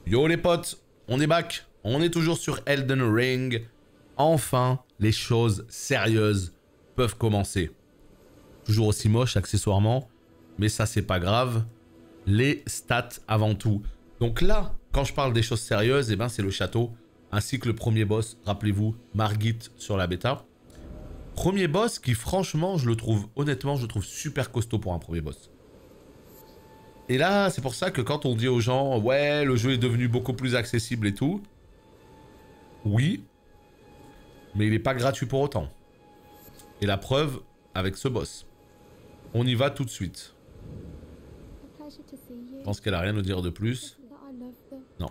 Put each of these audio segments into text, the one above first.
Yo les potes, on est back, on est toujours sur Elden Ring. Enfin, les choses sérieuses peuvent commencer. Toujours aussi moche accessoirement, mais ça c'est pas grave. Les stats avant tout. Donc là, quand je parle des choses sérieuses, eh ben, c'est le château, ainsi que le premier boss, rappelez-vous, Margit sur la bêta. Premier boss qui franchement, honnêtement, je le trouve super costaud pour un premier boss. Et là, c'est pour ça que quand on dit aux gens, ouais, le jeu est devenu beaucoup plus accessible et tout, oui, mais il n'est pas gratuit pour autant. Et la preuve, avec ce boss. On y va tout de suite. Je pense qu'elle a rien à dire de plus. Non.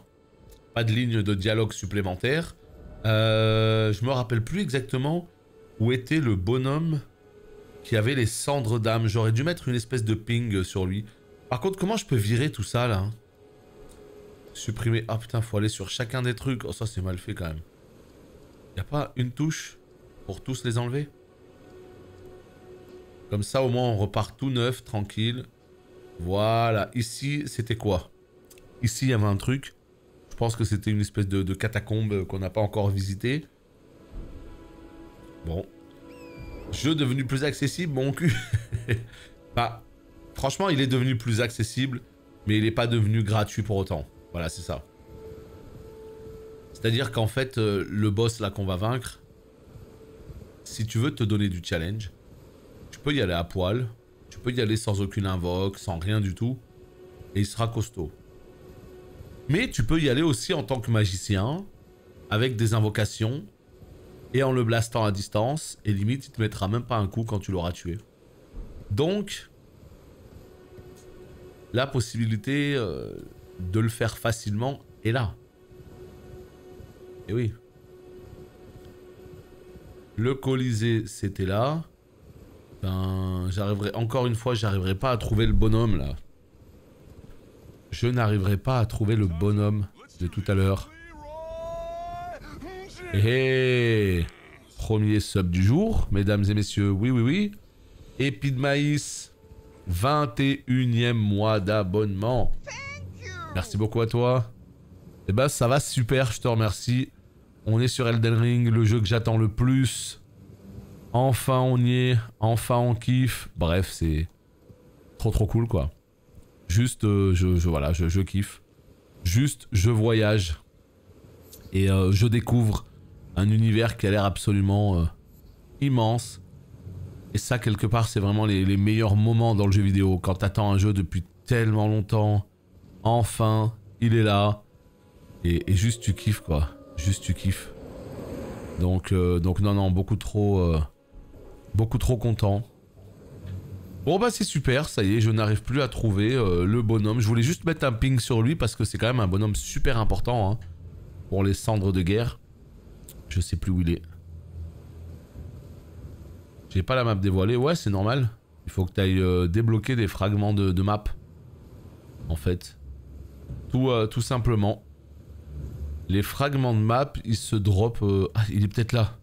Pas de ligne de dialogue supplémentaire. Je me rappelle plus exactement où était le bonhomme qui avait les cendres d'âme. J'aurais dû mettre une espèce de ping sur lui. Par contre, comment je peux virer tout ça, là? Supprimer. Ah putain, faut aller sur chacun des trucs. Oh, ça, c'est mal fait, quand même. Y a pas une touche pour tous les enlever? Comme ça, au moins, on repart tout neuf, tranquille. Voilà. Ici, c'était quoi? Ici, il y avait un truc. Je pense que c'était une espèce de catacombe qu'on n'a pas encore visité. Bon. Jeu devenu plus accessible, mon cul. Bah... Franchement, il est devenu plus accessible, mais il n'est pas devenu gratuit pour autant. Voilà, c'est ça. C'est-à-dire qu'en fait, le boss là qu'on va vaincre, si tu veux te donner du challenge, tu peux y aller à poil, tu peux y aller sans aucune invoque, sans rien du tout, et il sera costaud. Mais tu peux y aller aussi en tant que magicien, avec des invocations, et en le blastant à distance, et limite, il te mettra même pas un coup quand tu l'auras tué. Donc... la possibilité de le faire facilement est là. Et oui. Le Colisée, c'était là. Ben, encore une fois, j'arriverai pas à trouver le bonhomme, là. Je n'arriverai pas à trouver le bonhomme de tout à l'heure. Hé, premier sub du jour, mesdames et messieurs. Oui, oui, oui. Épi de maïs. 21e mois d'abonnement. Merci beaucoup à toi. Et bah ça va super, je te remercie. On est sur Elden Ring, le jeu que j'attends le plus. Enfin on y est, enfin on kiffe. Bref, c'est trop cool quoi. Juste, je kiffe. Juste, je voyage. Et je découvre un univers qui a l'air absolument immense. Et ça, quelque part, c'est vraiment les meilleurs moments dans le jeu vidéo. Quand t'attends un jeu depuis tellement longtemps, enfin, il est là. Et juste tu kiffes, quoi. Juste tu kiffes. Donc non, beaucoup trop content. Bon, bah c'est super, ça y est, je n'arrive plus à trouver le bonhomme. Je voulais juste mettre un ping sur lui parce que c'est quand même un bonhomme super important, hein, pour les cendres de guerre. Je sais plus où il est. J'ai pas la map dévoilée, ouais c'est normal. Il faut que tu ailles débloquer des fragments de map. En fait. Tout simplement. Les fragments de map, ils se drop... Ah, il est peut-être là.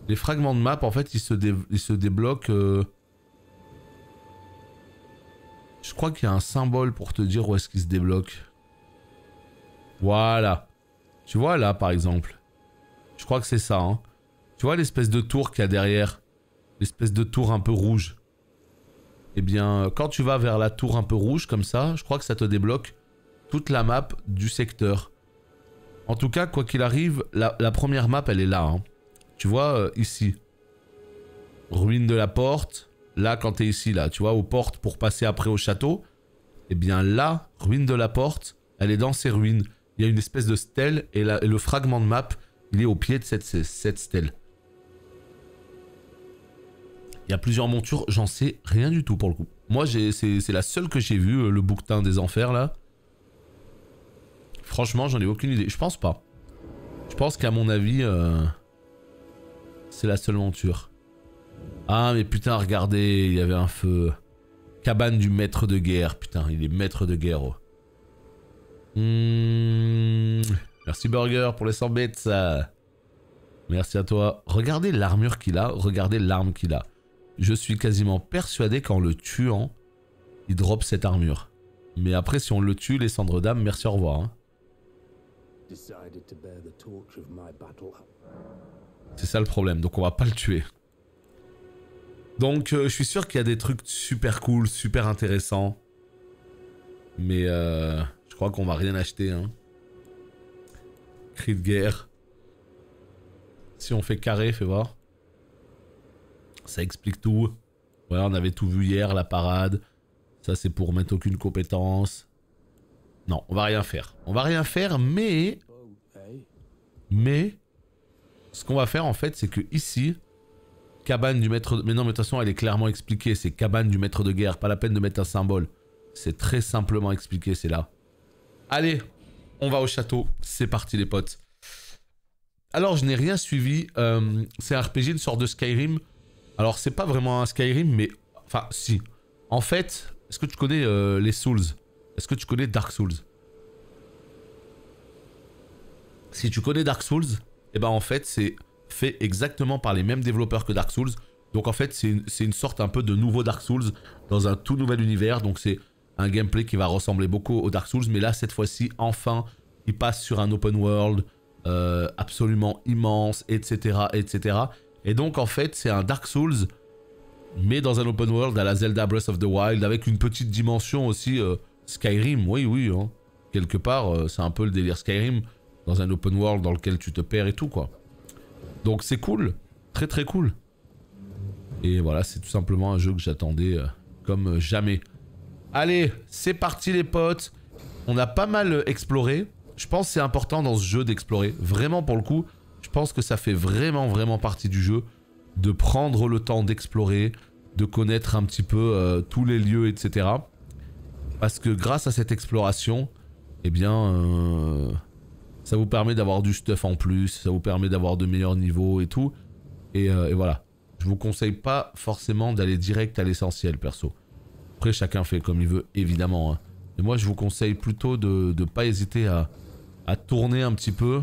Les fragments de map, en fait, ils se débloquent... Je crois qu'il y a un symbole pour te dire où est-ce qu'ils se débloquent. Voilà. Tu vois là, par exemple. Je crois que c'est ça, hein. Tu vois l'espèce de tour qu'il y a derrière? L'espèce de tour un peu rouge. Eh bien, quand tu vas vers la tour un peu rouge, comme ça, je crois que ça te débloque toute la map du secteur. En tout cas, quoi qu'il arrive, la première map, elle est là. Hein. Tu vois, ici. Ruine de la porte. Là, quand t'es ici, là, tu vois, aux portes pour passer après au château. Eh bien, là, ruine de la porte, elle est dans ces ruines. Il y a une espèce de stèle et le fragment de map, il est au pied de cette stèle. Il y a plusieurs montures, j'en sais rien du tout pour le coup. Moi, c'est la seule que j'ai vue, le bouquetin des enfers, là. Franchement, j'en ai aucune idée. Je pense pas. Je pense qu'à mon avis, c'est la seule monture. Ah, mais putain, regardez, il y avait un feu. Cabane du maître de guerre. Putain, il est maître de guerre. Oh. Merci Burger pour les 100 bêtes, ça. Merci à toi. Regardez l'armure qu'il a, regardez l'arme qu'il a. Je suis quasiment persuadé qu'en le tuant, il drop cette armure. Mais après, si on le tue, les cendres d'âme, merci, au revoir. Hein. C'est ça le problème, donc on va pas le tuer. Donc je suis sûr qu'il y a des trucs super cool, super intéressants. Mais je crois qu'on va rien acheter. Hein. Cri de guerre. Si on fait carré, fais voir. Ça explique tout. Ouais, on avait tout vu hier, la parade. Ça, c'est pour mettre aucune compétence. Non, on va rien faire. On va rien faire, mais... Ce qu'on va faire, en fait, c'est que ici... Cabane du maître... Mais non, mais de toute façon, elle est clairement expliquée. C'est cabane du maître de guerre. Pas la peine de mettre un symbole. C'est très simplement expliqué, c'est là. Allez, on va au château. C'est parti, les potes. Alors, je n'ai rien suivi. C'est un RPG, une sorte de Skyrim. Alors, c'est pas vraiment un Skyrim, mais... Enfin, si. En fait, est-ce que tu connais les Souls? Est-ce que tu connais Dark Souls? Si tu connais Dark Souls, eh ben en fait, c'est fait exactement par les mêmes développeurs que Dark Souls. Donc en fait, c'est une sorte un peu de nouveau Dark Souls dans un tout nouvel univers. Donc c'est un gameplay qui va ressembler beaucoup au Dark Souls. Mais là, cette fois-ci, enfin, il passe sur un open world absolument immense, etc., etc. Et donc en fait, c'est un Dark Souls, mais dans un open world à la Zelda Breath of the Wild, avec une petite dimension aussi Skyrim. Oui, oui, hein. Quelque part, c'est un peu le délire Skyrim, dans un open world dans lequel tu te perds et tout, quoi. Donc c'est cool, très très cool. Et voilà, c'est tout simplement un jeu que j'attendais comme jamais. Allez, c'est parti les potes. On a pas mal exploré. Je pense que c'est important dans ce jeu d'explorer. Vraiment pour le coup, je pense que ça fait vraiment partie du jeu. De prendre le temps d'explorer, de connaître un petit peu tous les lieux, etc. Parce que grâce à cette exploration, eh bien... ça vous permet d'avoir du stuff en plus, ça vous permet d'avoir de meilleurs niveaux et tout. Et voilà. Je vous conseille pas forcément d'aller direct à l'essentiel, perso. Après, chacun fait comme il veut, évidemment. Hein. Mais moi, je vous conseille plutôt de pas hésiter à tourner un petit peu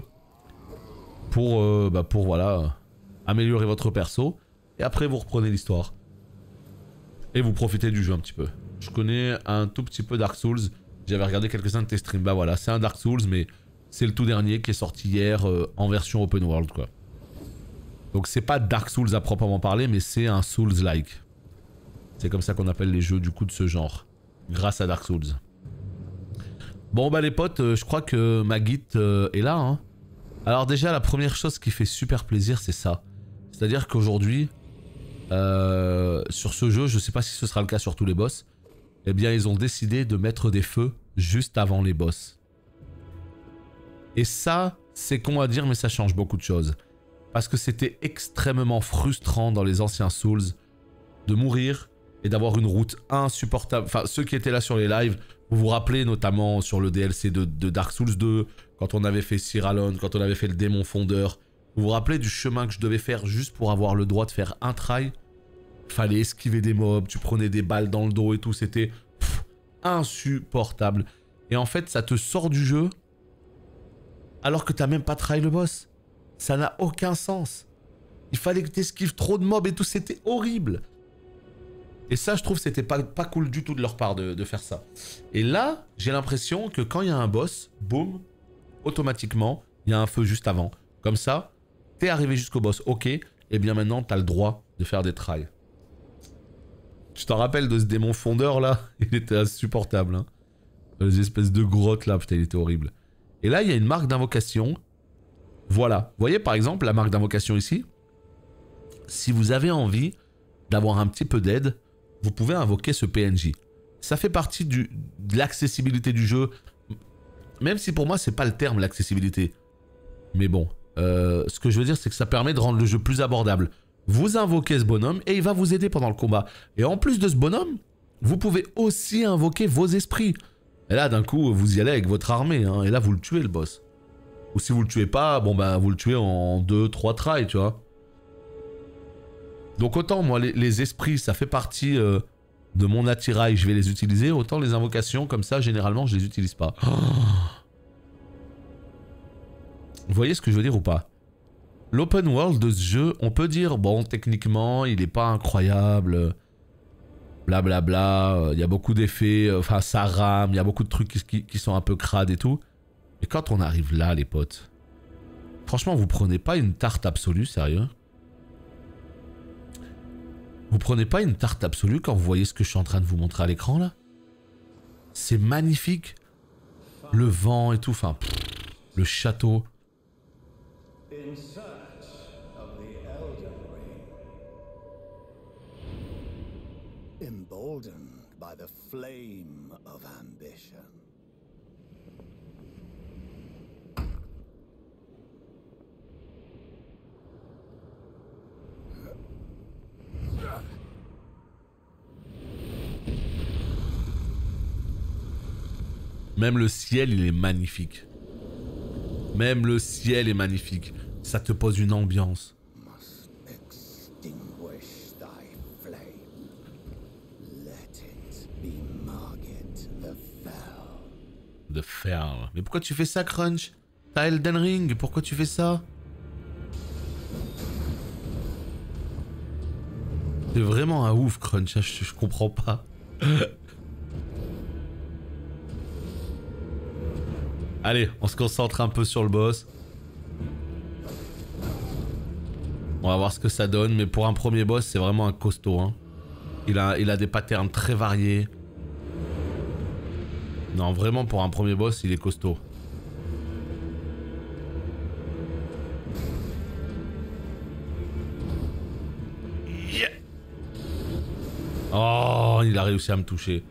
pour voilà, améliorer votre perso. Et après, vous reprenez l'histoire. Et vous profitez du jeu un petit peu. Je connais un tout petit peu Dark Souls. J'avais regardé quelques-uns de tes streams. Bah voilà, c'est un Dark Souls, mais... c'est le tout dernier qui est sorti hier en version open world, quoi. Donc c'est pas Dark Souls à proprement parler, mais c'est un Souls-like. C'est comme ça qu'on appelle les jeux du coup de ce genre. Grâce à Dark Souls. Bon bah les potes, je crois que ma guide est là. Hein. Alors déjà la première chose qui fait super plaisir, c'est ça. C'est-à-dire qu'aujourd'hui, sur ce jeu, je sais pas si ce sera le cas sur tous les boss, eh bien ils ont décidé de mettre des feux juste avant les boss. Et ça, c'est con à dire, mais ça change beaucoup de choses. Parce que c'était extrêmement frustrant dans les anciens Souls de mourir et d'avoir une route insupportable. Enfin, ceux qui étaient là sur les lives, vous vous rappelez notamment sur le DLC de Dark Souls 2, quand on avait fait Cyralon, quand on avait fait le démon fondeur. Vous vous rappelez du chemin que je devais faire juste pour avoir le droit de faire un try? Fallait esquiver des mobs, tu prenais des balles dans le dos et tout, c'était insupportable. Et en fait, ça te sort du jeu... alors que t'as même pas try le boss. Ça n'a aucun sens. Il fallait que t'esquives trop de mobs et tout, c'était horrible. Et ça, je trouve que c'était pas cool du tout de leur part de faire ça. Et là, j'ai l'impression que quand il y a un boss, boum, automatiquement, il y a un feu juste avant. Comme ça, t'es arrivé jusqu'au boss, ok, et bien maintenant, t'as le droit de faire des tries. Tu t'en rappelles de ce démon fondeur là? Il était insupportable, hein. Les espèces de grottes là, putain, il était horrible. Et là, il y a une marque d'invocation. Voilà. Vous voyez, par exemple, la marque d'invocation ici. Si vous avez envie d'avoir un petit peu d'aide, vous pouvez invoquer ce PNJ. Ça fait partie de l'accessibilité du jeu. Même si pour moi, c'est pas le terme, l'accessibilité. Mais bon, ce que je veux dire, c'est que ça permet de rendre le jeu plus abordable. Vous invoquez ce bonhomme et il va vous aider pendant le combat. Et en plus de ce bonhomme, vous pouvez aussi invoquer vos esprits. Et là, d'un coup, vous y allez avec votre armée, hein, et là, vous le tuez, le boss. Ou si vous le tuez pas, bon bah, vous le tuez en 2-3 tries, tu vois. Donc autant, moi, les esprits, ça fait partie de mon attirail, je vais les utiliser. Autant les invocations, comme ça, généralement, je les utilise pas. Oh. Vous voyez ce que je veux dire ou pas? L'open world de ce jeu, on peut dire, bon, techniquement, il est pas incroyable. blablabla, il y a beaucoup d'effets, enfin ça rame, il y a beaucoup de trucs qui sont un peu crades et tout. Et quand on arrive là, les potes, franchement, vous prenez pas une tarte absolue, sérieux? Vous prenez pas une tarte absolue quand vous voyez ce que je suis en train de vous montrer à l'écran là? C'est magnifique. Le vent et tout, enfin, le château. Emboldened by the flame of ambition. Même le ciel, il est magnifique. Même le ciel est magnifique. Ça te pose une ambiance. The Fell. Mais pourquoi tu fais ça, Crunch? T'as Elden Ring, pourquoi tu fais ça? C'est vraiment un ouf, Crunch, je comprends pas. Allez, on se concentre un peu sur le boss. On va voir ce que ça donne, mais pour un premier boss, c'est vraiment un costaud. Hein. Il a des patterns très variés. Non, vraiment, pour un premier boss, il est costaud. Yeah. Oh, il a réussi à me toucher.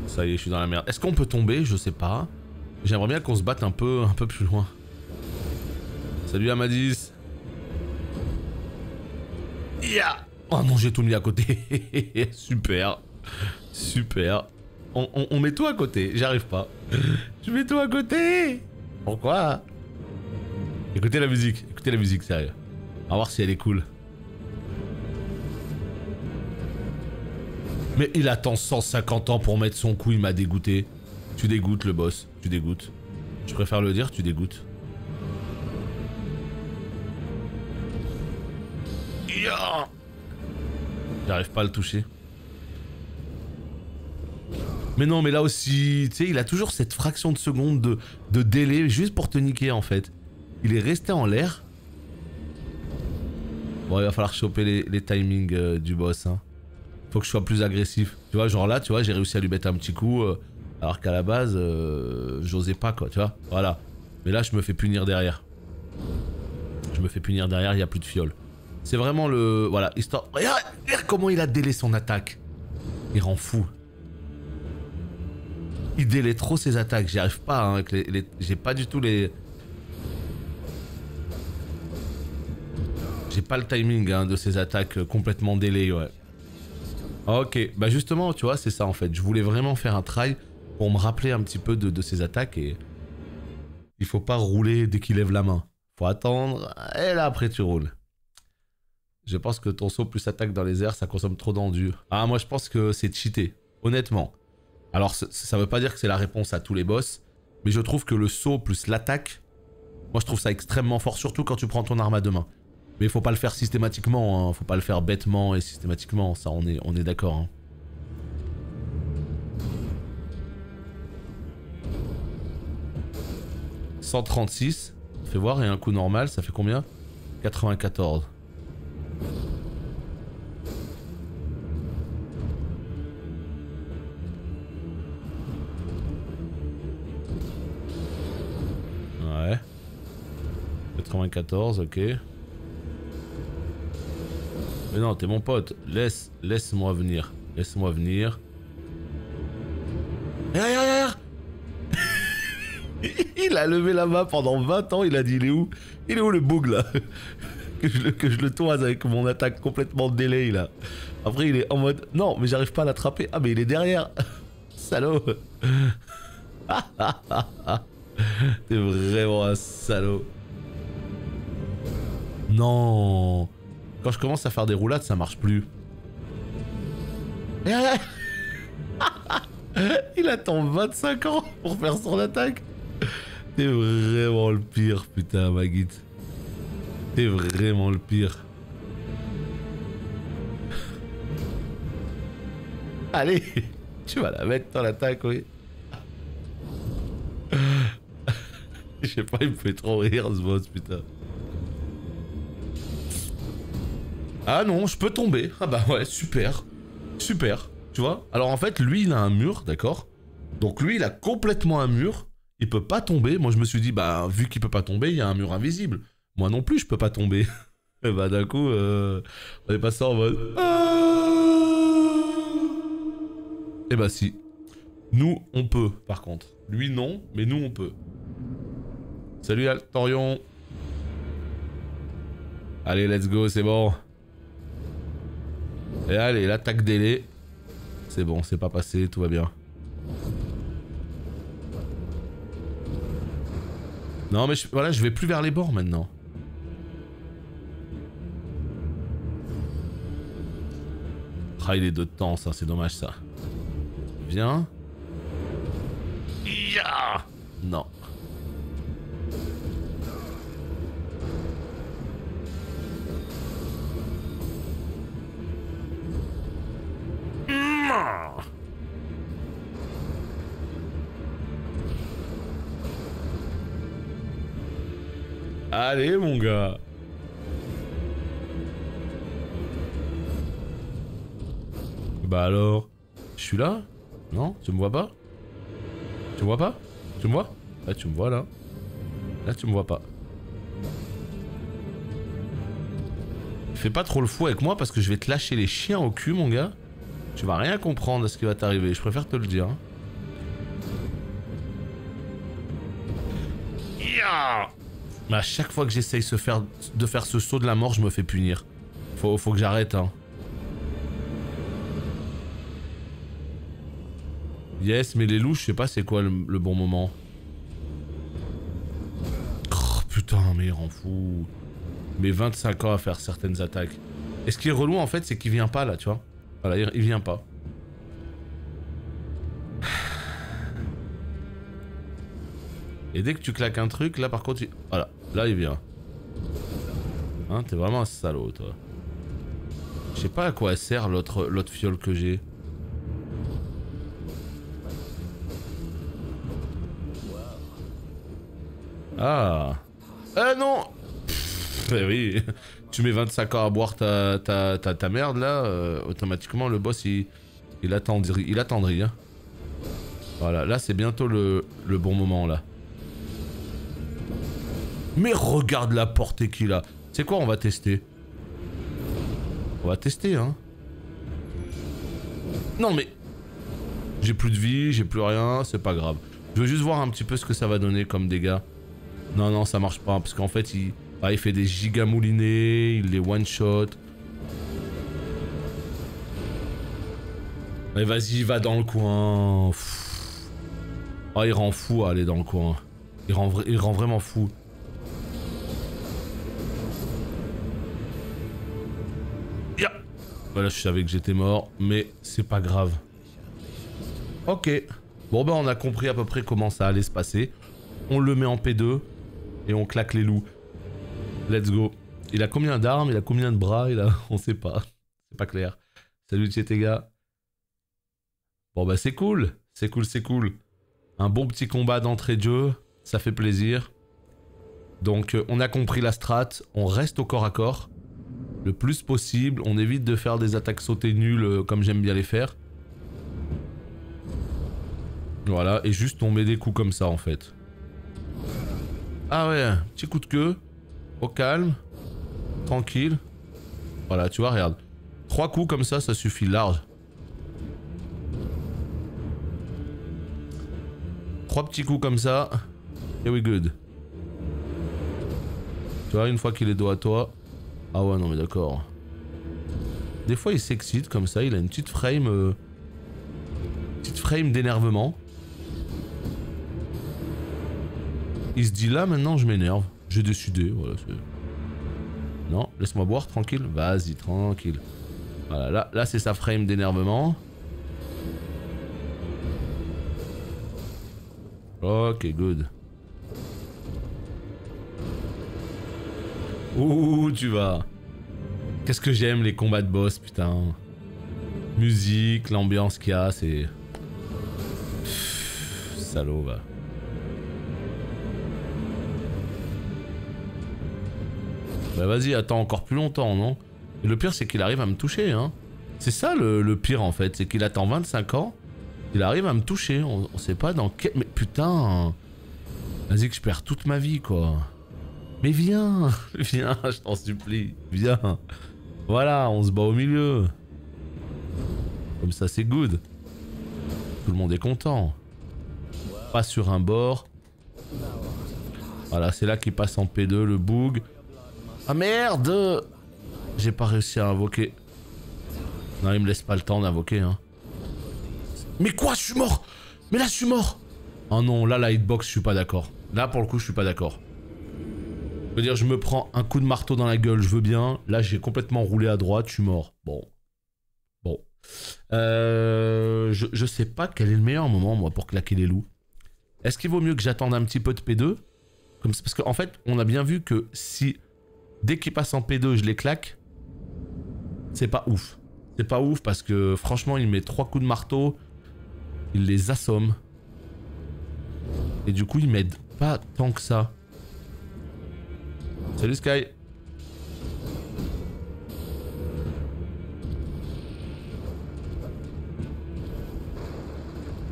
Ça y est, je suis dans la merde. Est-ce qu'on peut tomber? Je sais pas. J'aimerais bien qu'on se batte un peu plus loin. Salut Amadis. Yeah. Oh non, j'ai tout mis à côté. Super. Super. On met tout à côté. J'arrive pas. Je mets tout à côté. Pourquoi? Écoutez la musique. Écoutez la musique, sérieux. On va voir si elle est cool. Mais il attend 150 ans pour mettre son coup, il m'a dégoûté. Tu dégoûtes le boss, tu dégoûtes. Je préfère le dire, tu dégoûtes. Yeah. J'arrive pas à le toucher. Mais non, mais là aussi, tu sais, il a toujours cette fraction de seconde de délai juste pour te niquer en fait. Il est resté en l'air. Bon, il va falloir choper les timings du boss. Hein. Faut que je sois plus agressif. Tu vois, genre là, tu vois, j'ai réussi à lui mettre un petit coup. Alors qu'à la base, j'osais pas quoi, tu vois. Voilà. Mais là, je me fais punir derrière. Je me fais punir derrière, il n'y a plus de fiole. C'est vraiment le... Voilà, histoire... Regarde comment il a délai son attaque. Il rend fou. Il délaie trop ses attaques, j'y arrive pas hein, avec j'ai pas du tout les... J'ai pas le timing hein, de ces attaques complètement délai, ouais. Ok, bah justement, tu vois, c'est ça en fait. Je voulais vraiment faire un try pour me rappeler un petit peu de ses attaques et... Il faut pas rouler dès qu'il lève la main. Faut attendre, et là après tu roules. Je pense que ton saut plus attaque dans les airs, ça consomme trop d'endu. Ah, moi je pense que c'est cheaté, honnêtement. Alors ça veut pas dire que c'est la réponse à tous les boss, mais je trouve que le saut plus l'attaque, moi je trouve ça extrêmement fort, surtout quand tu prends ton arme à deux mains. Mais il faut pas le faire systématiquement, hein. Faut pas le faire bêtement et systématiquement, ça on est d'accord. Hein. « 136, fais voir, et un coup normal, ça fait combien? 94. Ouais. 94, ok. Mais non, t'es mon pote. Laisse-moi venir. Laisse-moi venir. Derrière. Il a levé la main pendant 20 ans, il a dit il est où? Il est où le boug là? que je le toise avec mon attaque complètement délai là. Après il est en mode non mais j'arrive pas à l'attraper. Ah mais il est derrière. Salaud. T'es vraiment un salaud. Non. Quand je commence à faire des roulades ça marche plus. Il attend 25 ans pour faire son attaque. T'es vraiment le pire, putain, Magit. T'es vraiment le pire. Allez, tu vas la mettre dans l'attaque, oui. Je sais pas, il me fait trop rire ce boss, putain. Ah non, je peux tomber. Ah bah ouais, super. Super, tu vois. Alors en fait, lui, il a un mur, d'accord. Donc lui, il a complètement un mur. Il peut pas tomber. Moi, je me suis dit, bah, vu qu'il peut pas tomber, il y a un mur invisible. Moi non plus, je peux pas tomber. Et bah d'un coup, on est passé en mode... Et bah si. Nous, on peut, par contre. Lui, non, mais nous, on peut. Salut, Altorion. Allez, let's go, c'est bon. Et allez, l'attaque délai. C'est bon, c'est pas passé, tout va bien. Non, mais voilà, je vais plus vers les bords maintenant. Ah, il est de temps, ça, c'est dommage, ça. Viens. Ya. Non. Allez, mon gars. Bah alors, je suis là? Non? Tu me vois pas? Tu me vois pas? Tu me vois? Là, tu me vois là. Là, tu me vois pas. Fais pas trop le fou avec moi parce que je vais te lâcher les chiens au cul, mon gars. Tu vas rien comprendre à ce qui va t'arriver, je préfère te le dire. Yeah. Mais à chaque fois que j'essaye de faire ce saut de la mort, je me fais punir. Faut que j'arrête, hein. Yes, mais les loups, je sais pas c'est quoi le bon moment. Oh, putain, mais il rend fou. Mais 25 ans à faire certaines attaques. Et ce qui est relou en fait, c'est qu'il vient pas là, tu vois. Voilà, il vient pas. Et dès que tu claques un truc, là par contre, voilà, là il vient. Hein, t'es vraiment un salaud, toi. Je sais pas à quoi sert l'autre fiole que j'ai. Ah. Ah non. Eh oui. Tu mets 25 ans à boire ta merde là, automatiquement le boss il attendrit. Hein. Voilà, là c'est bientôt le bon moment là. Mais regarde la portée qu'il a. C'est quoi, on va tester. On va tester, hein. Non mais... J'ai plus de vie, j'ai plus rien, c'est pas grave. Je veux juste voir un petit peu ce que ça va donner comme dégâts. Non, non, ça marche pas, parce qu'en fait, il fait des giga moulinés, il les one-shot. Mais vas-y, va dans le coin. Oh, il rend fou à aller dans le coin. Il rend vraiment fou. Yeah. Voilà, je savais que j'étais mort, mais c'est pas grave. Ok. Bon, ben, on a compris à peu près comment ça allait se passer. On le met en P2 et on claque les loups. Let's go. Il a combien d'armes? Il a combien de bras? On sait pas. C'est pas clair. Salut Tchétéga. Bon bah c'est cool. C'est cool, c'est cool. Un bon petit combat d'entrée de jeu. Ça fait plaisir. Donc on a compris la strat. On reste au corps à corps. Le plus possible. On évite de faire des attaques sautées nulles comme j'aime bien les faire. Voilà. Et juste on met des coups comme ça en fait. Ah ouais. Petit coup de queue. Au calme. Tranquille. Voilà, tu vois, regarde. 3 coups comme ça suffit large. 3 petits coups comme ça. Et we good. Tu vois, une fois qu'il est dos à toi. Ah ouais, non mais d'accord. Des fois il s'excite comme ça, il a une petite frame... petite frame d'énervement. Il se dit là maintenant je m'énerve. J'ai décidé, voilà. Non, laisse-moi boire, tranquille. Vas-y, tranquille. Voilà, là c'est sa frame d'énervement. Ok, good. Ouh, tu vas. Qu'est-ce que j'aime les combats de boss, putain. Musique, l'ambiance qu'il y a, c'est... Salaud, va. Bah vas-y, attends encore plus longtemps, non? Et le pire, c'est qu'il arrive à me toucher, hein. C'est ça le pire, en fait. C'est qu'il attend 25 ans. Il arrive à me toucher. On sait pas dans quel... Mais putain... Vas-y que je perds toute ma vie, quoi. Mais viens. Viens, je t'en supplie. Viens. Voilà, on se bat au milieu. Comme ça, c'est good. Tout le monde est content. Pas sur un bord. Voilà, c'est là qu'il passe en P2, le boug. Ah merde! J'ai pas réussi à invoquer. Non, il me laisse pas le temps d'invoquer, hein. Mais quoi? Je suis mort! Mais là, je suis mort! Oh non, là, la hitbox, je suis pas d'accord. Là, pour le coup, je suis pas d'accord. Je veux dire, je me prends un coup de marteau dans la gueule, je veux bien. Là, j'ai complètement roulé à droite, je suis mort. Bon. Bon. Je sais pas quel est le meilleur moment, moi, pour claquer les loups. Est-ce qu'il vaut mieux que j'attende un petit peu de P2? Comme ça, parce qu'en fait, on a bien vu que si... Dès qu'il passe en P2, je les claque. C'est pas ouf. C'est pas ouf parce que franchement, il met 3 coups de marteau. Il les assomme. Et du coup, il m'aide pas tant que ça. Salut Sky.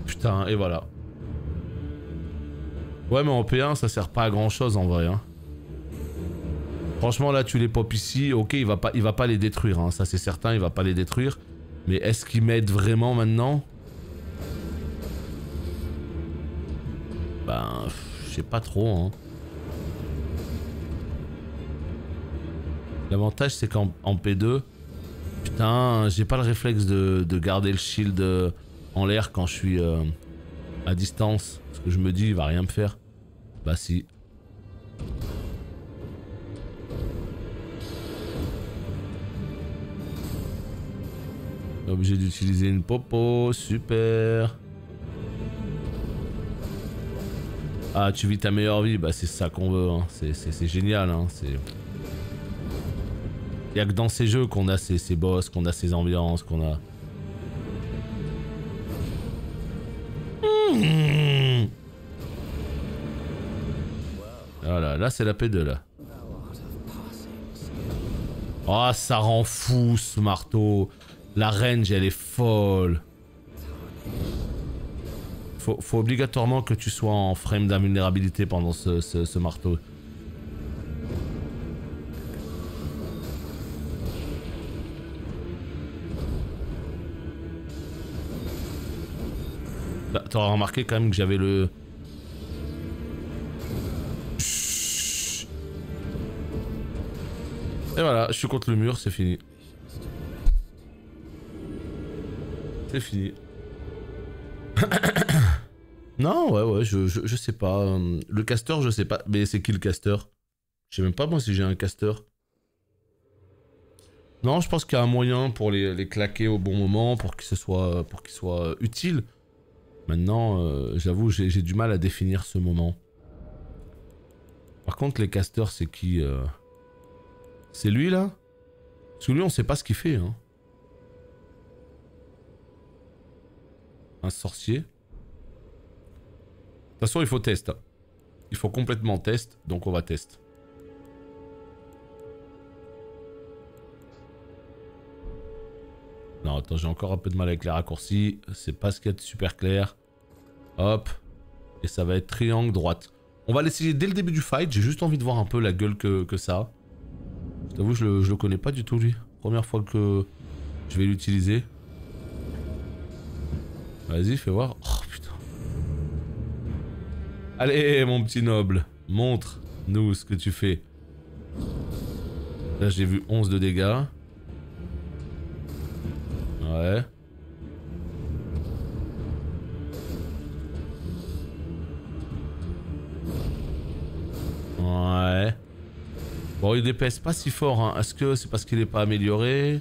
Putain, et voilà. Ouais, mais en P1, ça sert pas à grand chose en vrai, hein. Franchement, là, tu les pop ici. Ok, il va pas les détruire, hein. Ça, c'est certain, il va pas les détruire. Mais est-ce qu'il m'aide vraiment maintenant? Ben, je sais pas trop, hein. L'avantage, c'est qu'en P2... Putain, j'ai pas le réflexe de garder le shield en l'air quand je suis à distance. Parce que je me dis, il va rien me faire. Bah si. Obligé d'utiliser une popo, super. Ah, tu vis ta meilleure vie, bah c'est ça qu'on veut, hein. C'est génial, hein. Il y a que dans ces jeux qu'on a ces boss, qu'on a ces ambiances, qu'on a... Voilà, là c'est la P2 là. Oh, ça rend fou ce marteau. La range, elle est folle. Faut obligatoirement que tu sois en frame d'invulnérabilité pendant ce marteau. Bah, t'auras remarqué quand même que j'avais le... Et voilà, je suis contre le mur, c'est fini. C'est fini. Non, ouais, je sais pas. Le caster, je sais pas. Mais c'est qui le caster? Je sais même pas moi si j'ai un caster. Non, je pense qu'il y a un moyen pour les claquer au bon moment, pour qu'ils soient utiles. Maintenant, j'avoue, j'ai du mal à définir ce moment. Par contre, les casters, c'est qui C'est lui, là? Parce que lui, on sait pas ce qu'il fait, hein. Un sorcier. De toute façon, il faut test. Il faut complètement test, donc on va test. Non, attends, j'ai encore un peu de mal avec les raccourcis. C'est pas ce qu'il y a de super clair. Hop. Et ça va être triangle droite. On va l'essayer dès le début du fight. J'ai juste envie de voir un peu la gueule que ça a. Je t'avoue, je le connais pas du tout, lui. Première fois que je vais l'utiliser. Vas-y, fais voir. Oh, putain. Allez, mon petit noble. Montre-nous ce que tu fais. Là, j'ai vu 11 de dégâts. Ouais. Ouais. Bon, il DPS pas si fort, hein. Est-ce que c'est parce qu'il est pas amélioré?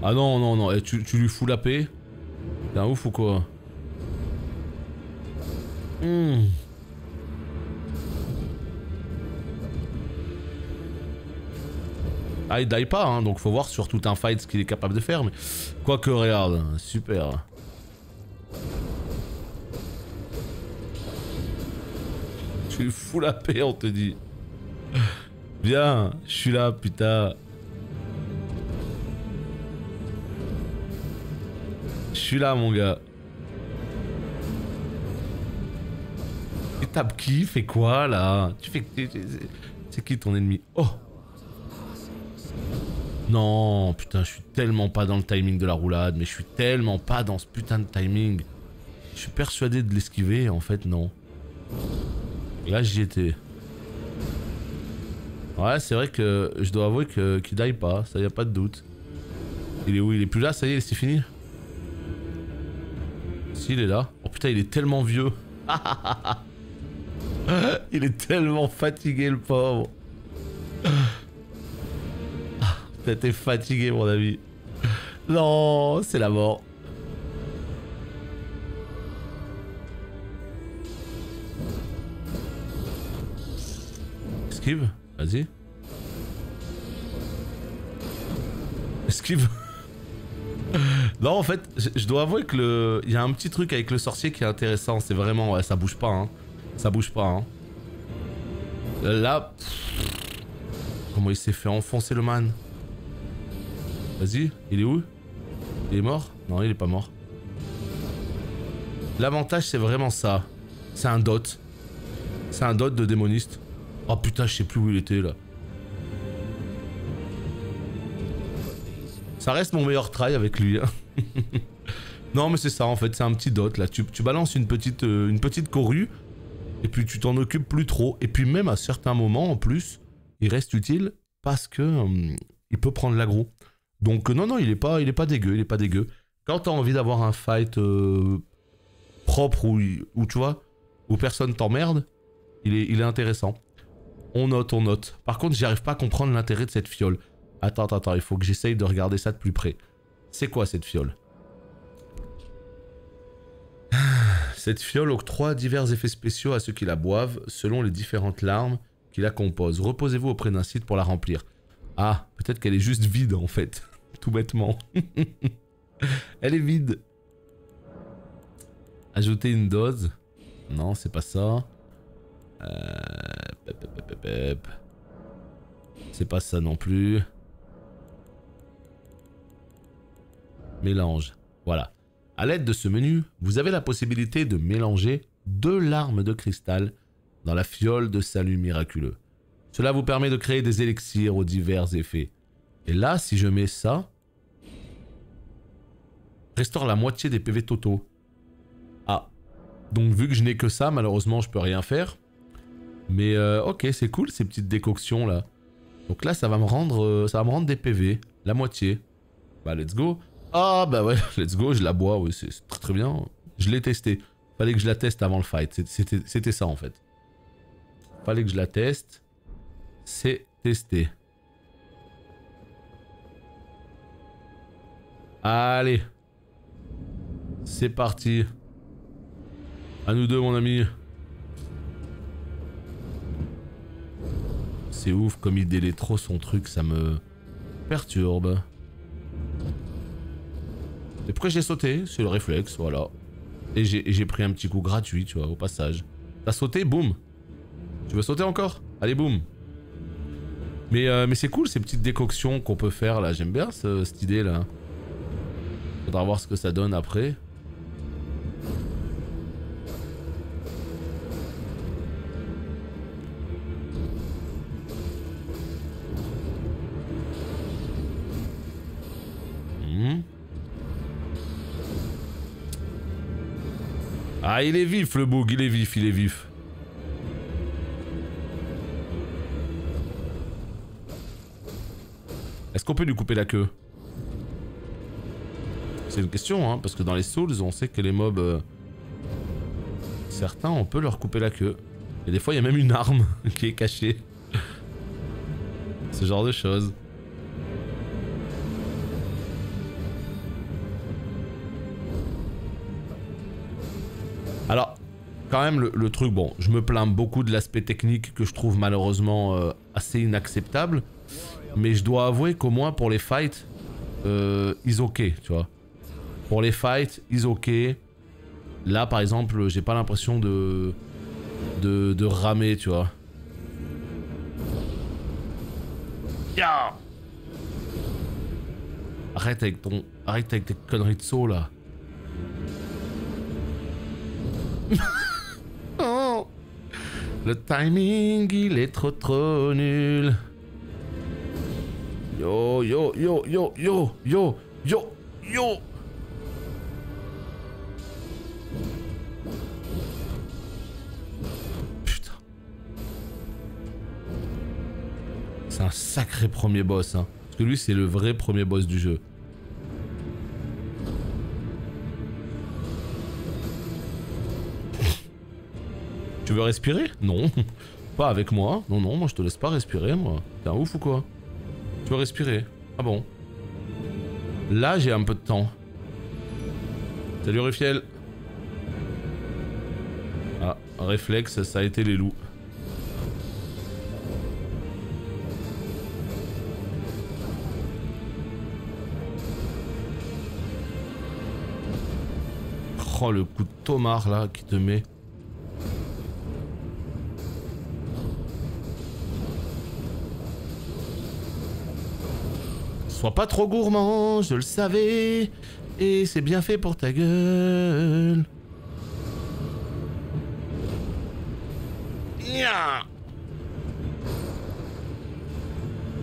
Ah non, non, non. Et tu lui fous la paix? T'es un ouf ou quoi? Ah, il die pas, hein, donc faut voir sur tout un fight ce qu'il est capable de faire. Mais... Quoique, regarde, super. Tu fous la paix, on te dit. Viens, je suis là, putain. Je suis là, mon gars. Et tape qui? Fait quoi, là? Tu fais... C'est qui ton ennemi? Oh! Non, putain, je suis tellement pas dans le timing de la roulade, mais je suis tellement pas dans ce putain de timing. Je suis persuadé de l'esquiver, en fait, non. Là, j'y étais. Ouais, c'est vrai que je dois avouer qu'il die pas, ça y a pas de doute. Il est où? Il est plus là, ça y est, c'est fini? Si, il est là. Oh putain, il est tellement vieux. Il est tellement fatigué, le pauvre. T'es fatigué, mon ami. Non, c'est la mort. Esquive, vas-y. Esquive. Non, en fait, je dois avouer que le... Il y a un petit truc avec le sorcier qui est intéressant. C'est vraiment... Ouais, ça bouge pas, hein. Ça bouge pas, hein. Là... Comment il s'est fait enfoncer, le man? Vas-y, il est où? Il est mort? Non, il est pas mort. L'avantage, c'est vraiment ça. C'est un dot. C'est un dot de démoniste. Oh putain, je sais plus où il était, là. Ça reste mon meilleur try avec lui. Hein. Non, mais c'est ça, en fait. C'est un petit dot, là. Tu balances une petite corrue. Et puis, tu t'en occupes plus trop. Et puis, même à certains moments, en plus, il reste utile parce que il peut prendre l'aggro. Donc non, il est pas dégueu, il est pas dégueu. Quand t'as envie d'avoir un fight propre où tu vois, où personne t'emmerde, il est intéressant. On note. Par contre, j'arrive pas à comprendre l'intérêt de cette fiole. Attends, il faut que j'essaye de regarder ça de plus près. C'est quoi cette fiole? Cette fiole octroie divers effets spéciaux à ceux qui la boivent, selon les différentes larmes qui la composent. Reposez-vous auprès d'un site pour la remplir. Ah, peut-être qu'elle est juste vide en fait. Tout bêtement. Elle est vide. Ajouter une dose. Non, c'est pas ça. C'est pas ça non plus. Mélange. Voilà. À l'aide de ce menu, vous avez la possibilité de mélanger 2 larmes de cristal dans la fiole de salut miraculeux. Cela vous permet de créer des élixirs aux divers effets. Et là, si je mets ça... Restaure la moitié des PV totaux. Ah. Donc vu que je n'ai que ça, malheureusement, je peux rien faire. Mais ok, c'est cool ces petites décoctions là. Donc là, ça va me rendre des PV. La moitié. Bah, let's go. Ah, bah ouais, let's go, je la bois, oui, c'est très très bien. Je l'ai testé. Fallait que je la teste avant le fight. C'était ça en fait. Fallait que je la teste. C'est testé. Allez. C'est parti. À nous deux, mon ami. C'est ouf, comme il délai trop son truc, ça me perturbe. Et pourquoi j'ai sauté? C'est le réflexe, voilà. Et j'ai pris un petit coup gratuit, tu vois, au passage. T'as sauté, boum. Tu veux sauter encore? Allez, boum. Mais c'est cool ces petites décoctions qu'on peut faire là. J'aime bien cette idée là. Faudra voir ce que ça donne après. Ah, il est vif le bug, il est vif, il est vif. Est-ce qu'on peut lui couper la queue? C'est une question, hein, parce que dans les Souls, on sait que les mobs... certains, on peut leur couper la queue. Et des fois, il y a même une arme qui est cachée. Ce genre de choses. Alors, quand même, le truc, bon, je me plains beaucoup de l'aspect technique que je trouve malheureusement assez inacceptable. Mais je dois avouer qu'au moins pour les fights, ils ok, tu vois. Pour les fights, ils ok. Là, par exemple, j'ai pas l'impression de ramer, tu vois. Yeah. Arrête avec tes conneries de saut, là. Oh. Le timing, il est trop nul. Yo, yo, yo, yo, yo, yo, yo, yo. Putain. C'est un sacré premier boss, hein. Parce que lui, c'est le vrai premier boss du jeu. Tu veux respirer? Non. Pas avec moi. Non, non, moi je te laisse pas respirer, moi. T'es un ouf ou quoi? Tu veux respirer? Ah bon? Là, j'ai un peu de temps. Salut Rifiel. Ah, réflexe, ça a été les loups. Oh, le coup de tomard là qui te met. Sois pas trop gourmand, je le savais. Et c'est bien fait pour ta gueule. Nya.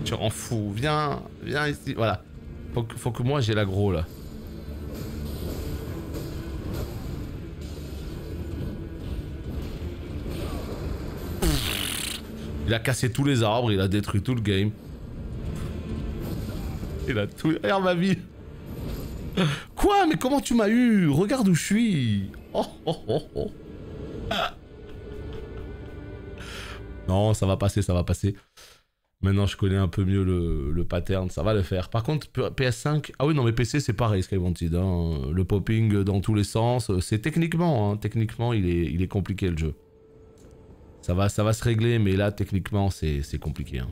Tu en fous, viens ici, voilà. Faut que moi j'ai l'aggro là. Il a cassé tous les arbres, il a détruit tout le game. Il a tout... Regarde ma vie. Quoi? Mais comment tu m'as eu? Regarde où je suis. Oh, oh, oh, oh. Ah. Non, ça va passer, ça va passer. Maintenant, je connais un peu mieux le pattern, ça va le faire. Par contre, PS5... Ah oui, non, mais PC, c'est pareil, Skywanted. Hein. Le popping dans tous les sens, c'est techniquement, hein. Techniquement, il est compliqué, le jeu. Ça va se régler, mais là, techniquement, c'est compliqué. Hein.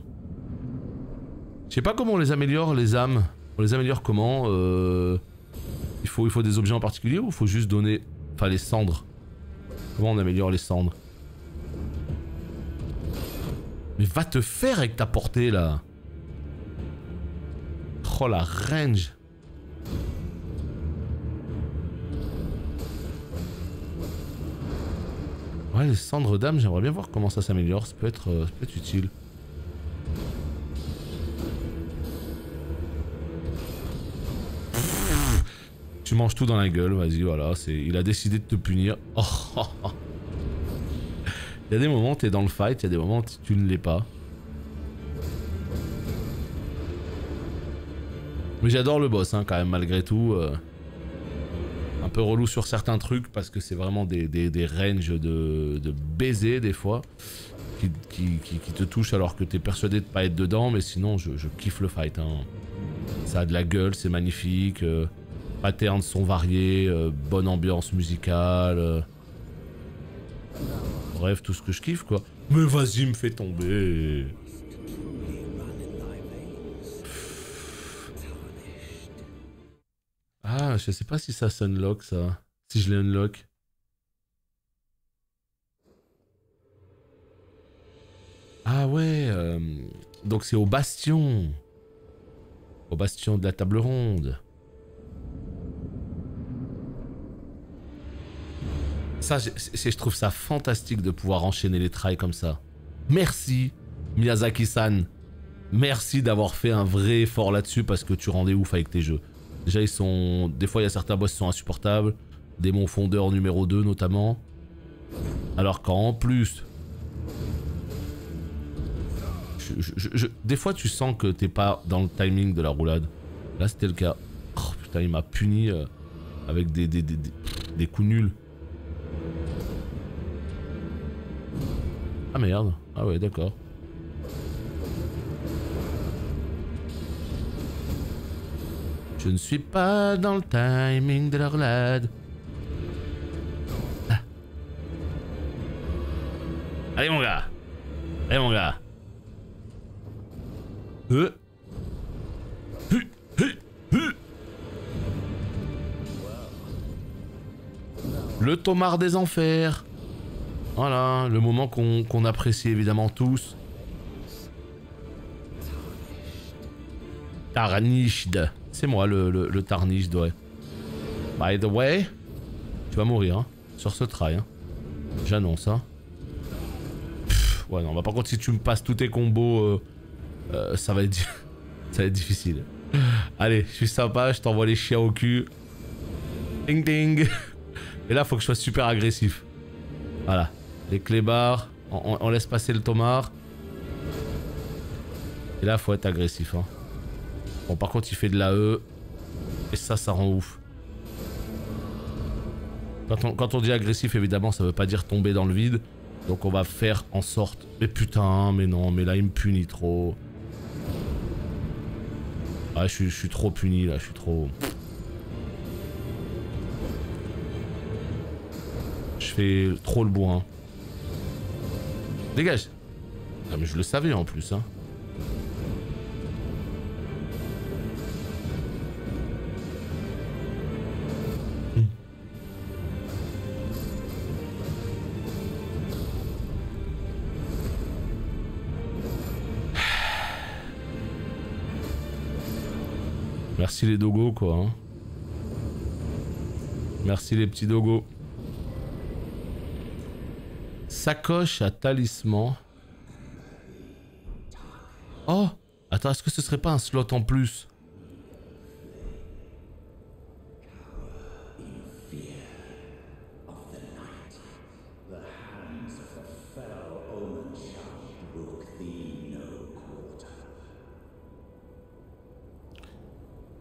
Je sais pas comment on les améliore, les âmes. On les améliore comment il faut des objets en particulier ou il faut juste donner... Enfin, les cendres. Comment on améliore les cendres? Mais va te faire avec ta portée, là. Oh, la range. Ouais, les cendres d'âme, j'aimerais bien voir comment ça s'améliore. Ça peut être utile. Tu manges tout dans la gueule, vas-y, voilà. Il a décidé de te punir. Oh, oh, oh. Il y a des moments où t'es dans le fight, il y a des moments où tu ne l'es pas. Mais j'adore le boss, hein, quand même, malgré tout. Un peu relou sur certains trucs, parce que c'est vraiment des ranges de baisers, des fois, qui te touchent alors que t'es persuadé de pas être dedans, mais sinon, je kiffe le fight. Hein. Ça a de la gueule, c'est magnifique. Patterns sont variés, bonne ambiance musicale. Bref, tout ce que je kiffe, quoi. Mais vas-y, me fais tomber. Ah, je sais pas si ça s'unlock, ça. Si je l'ai unlock. Ah ouais, donc c'est au bastion. Au bastion de la table ronde. Ça, je trouve ça fantastique de pouvoir enchaîner les trails comme ça. Merci, Miyazaki-san. Merci d'avoir fait un vrai effort là-dessus parce que tu rendais ouf avec tes jeux. Déjà, ils sont... Des fois, il y a certains boss qui sont insupportables. Démon fondeur numéro 2, notamment. Alors qu'en plus... Des fois, tu sens que t'es pas dans le timing de la roulade. Là, c'était le cas. Oh, putain, il m'a puni avec des coups nuls. Ah merde, ah ouais d'accord. Je ne suis pas dans le timing de la roulade. Ah. Allez mon gars. Allez mon gars. Le Tomar des Enfers. Voilà, le moment qu'on apprécie évidemment tous. Tarnished. C'est moi le Tarnished, ouais. By the way, tu vas mourir, hein, sur ce try, hein. J'annonce, hein. Ouais, non, bah par contre, si tu me passes tous tes combos, ça va être difficile. Allez, je suis sympa, je t'envoie les chiens au cul. Ding ding. Et là, faut que je sois super agressif. Voilà. Les clébards, on laisse passer le Tomar. Et là, faut être agressif, hein. Bon, par contre, il fait de l'AE. Et ça rend ouf. Quand on dit agressif, évidemment, ça veut pas dire tomber dans le vide. Donc on va faire en sorte... Mais putain, mais non, mais là, il me punit trop. Ah, je suis trop puni, là, je suis trop... Je fais trop le bourrin. Dégage. Ah, mais je le savais, en plus, hein. Merci les dogos, quoi. Hein. Merci les petits dogos. Sacoche à talisman. Oh! Attends, est-ce que ce serait pas un slot en plus?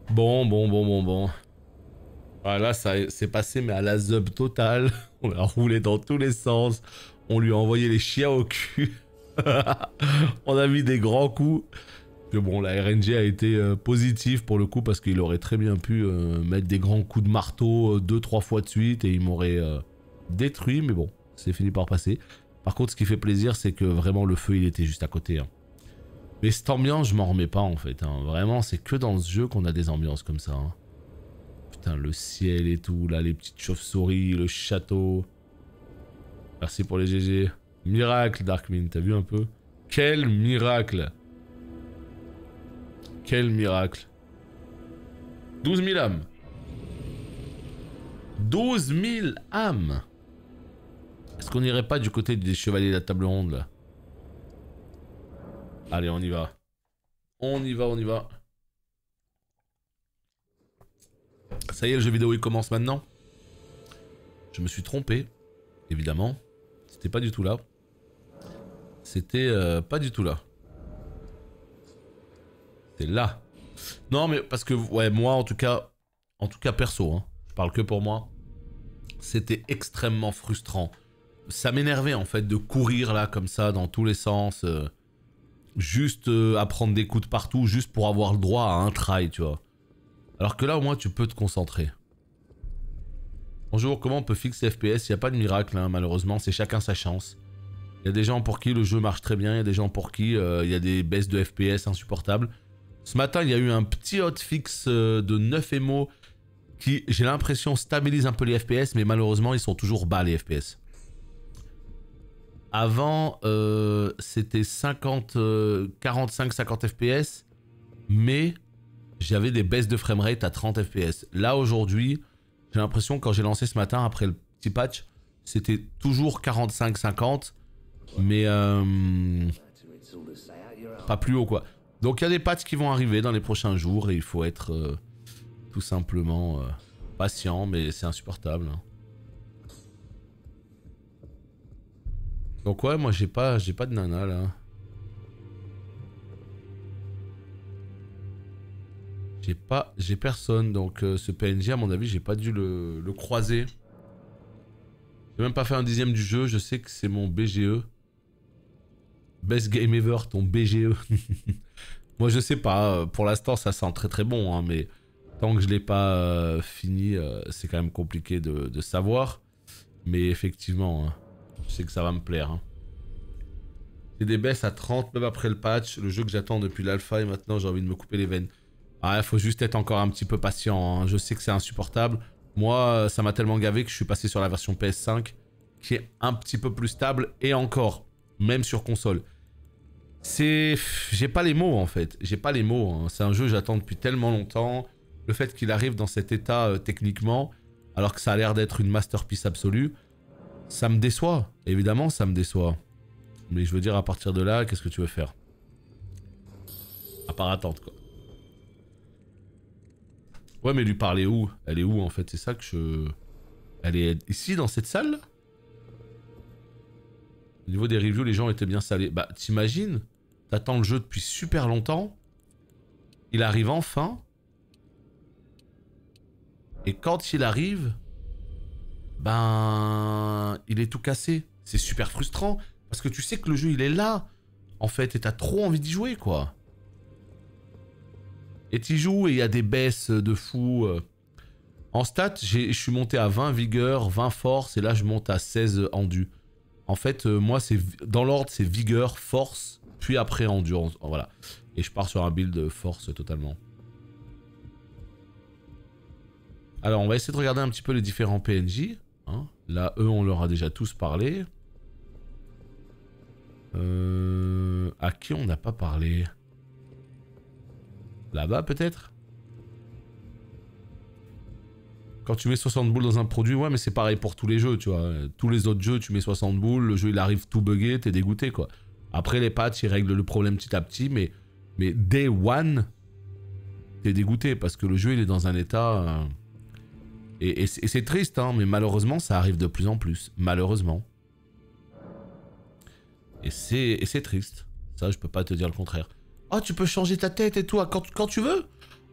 Bon. Voilà, ça s'est passé, mais à la zub totale. On l'a roulé dans tous les sens. On lui a envoyé les chiens au cul. On a mis des grands coups. Mais bon, la RNG a été positive pour le coup, parce qu'il aurait très bien pu mettre des grands coups de marteau 2-3 fois de suite et il m'aurait détruit. Mais bon, c'est fini par passer. Par contre, ce qui fait plaisir, c'est que vraiment le feu, il était juste à côté. Hein. Mais cette ambiance, je m'en remets pas en fait. Hein. Vraiment, c'est que dans ce jeu qu'on a des ambiances comme ça. Hein. Putain, le ciel et tout, là, les petites chauves-souris, le château. Merci pour les GG. Miracle, Darkmin, t'as vu un peu? Quel miracle! Quel miracle! 12 000 âmes! 12 000 âmes! Est-ce qu'on irait pas du côté des chevaliers de la table ronde, là? Allez, on y va. On y va. Ça y est, le jeu vidéo, il commence maintenant. Je me suis trompé, évidemment. C'était pas du tout là. C'était pas du tout là. C'est là. Non, mais parce que, ouais, moi, en tout cas perso, hein, je parle que pour moi. C'était extrêmement frustrant. Ça m'énervait, en fait, de courir, là, comme ça, dans tous les sens. Juste à prendre des coups de partout, juste pour avoir le droit à un try, tu vois. Alors que là, au moins, tu peux te concentrer. Bonjour, comment on peut fixer FPS? Il n'y a pas de miracle, hein, malheureusement, c'est chacun sa chance. Il y a des gens pour qui le jeu marche très bien, il y a des gens pour qui il y a des baisses de FPS insupportables. Ce matin, il y a eu un petit hotfix de 9 MO qui, j'ai l'impression, stabilise un peu les FPS, mais malheureusement, ils sont toujours bas, les FPS. Avant, c'était 45-50 FPS, mais j'avais des baisses de framerate à 30 FPS. Là, aujourd'hui, j'ai l'impression, quand j'ai lancé ce matin, après le petit patch, c'était toujours 45-50, mais pas plus haut, quoi. Donc, il y a des patchs qui vont arriver dans les prochains jours, et il faut être tout simplement patient, mais c'est insupportable, hein. Donc ouais, moi j'ai pas de nana là. J'ai personne, donc ce PNJ à mon avis j'ai pas dû le croiser. J'ai même pas fait un dixième du jeu, je sais que c'est mon BGE. Best Game Ever, ton BGE. Moi je sais pas, pour l'instant ça sent très très bon, hein, mais tant que je l'ai pas fini, c'est quand même compliqué de savoir. Mais effectivement... Hein. Je sais que ça va me plaire. Hein. J'ai des baisses à 30 même après le patch. Le jeu que j'attends depuis l'alpha et maintenant j'ai envie de me couper les veines. Ah, il faut juste être encore un petit peu patient. Hein. Je sais que c'est insupportable. Moi, ça m'a tellement gavé que je suis passé sur la version PS5 qui est un petit peu plus stable et encore, même sur console. C'est... J'ai pas les mots en fait, j'ai pas les mots. Hein. C'est un jeu que j'attends depuis tellement longtemps. Le fait qu'il arrive dans cet état techniquement, alors que ça a l'air d'être une masterpiece absolue, ça me déçoit. Évidemment, ça me déçoit. Mais je veux dire, à partir de là, qu'est-ce que tu veux faire? À part attendre quoi. Ouais, mais lui parler où? Elle est où en fait? C'est ça que je... Elle est ici dans cette salle là? Au niveau des reviews, les gens étaient bien salés. Bah, t'imagines? T'attends le jeu depuis super longtemps. Il arrive enfin. Et quand il arrive, ben... il est tout cassé. C'est super frustrant. Parce que tu sais que le jeu, il est là. En fait, et t'as trop envie d'y jouer, quoi. Et t'y joues et il y a des baisses de fou. En stats, je suis monté à 20 vigueur, 20 force. Et là, je monte à 16 endu. En fait, moi, c'est dans l'ordre, c'est vigueur, force, puis après endurance. Voilà. Et je pars sur un build force totalement. Alors, on va essayer de regarder un petit peu les différents PNJ. Hein. Là, eux, on leur a déjà tous parlé. À qui on n'a pas parlé? Là-bas, peut-être? Quand tu mets 60 boules dans un produit, ouais, mais c'est pareil pour tous les jeux, tu vois. Tous les autres jeux, tu mets 60 boules, le jeu il arrive tout buggé, t'es dégoûté, quoi. Après, les patchs, ils règlent le problème petit à petit, mais day one, t'es dégoûté parce que le jeu, il est dans un état... Et c'est triste, hein, mais malheureusement, ça arrive de plus en plus. Malheureusement. Et c'est triste. Ça, je peux pas te dire le contraire. Oh, tu peux changer ta tête et tout quand tu veux?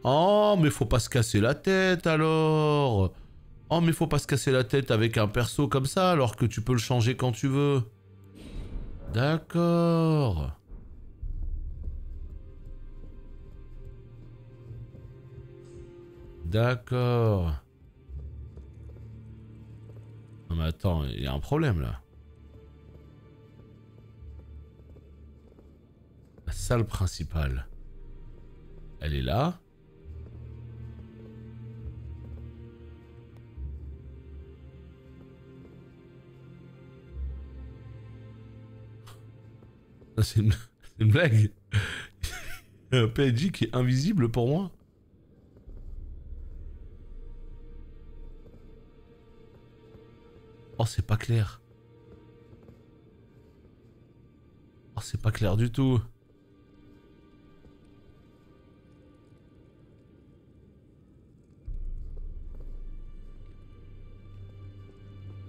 Oh, mais faut pas se casser la tête alors. Oh, mais faut pas se casser la tête avec un perso comme ça alors que tu peux le changer quand tu veux. D'accord. D'accord. Non mais attends, il y a un problème là. La salle principale. Elle est là. C'est une blague. Un PNJ qui est invisible pour moi. Oh, c'est pas clair. Oh, c'est pas clair du tout.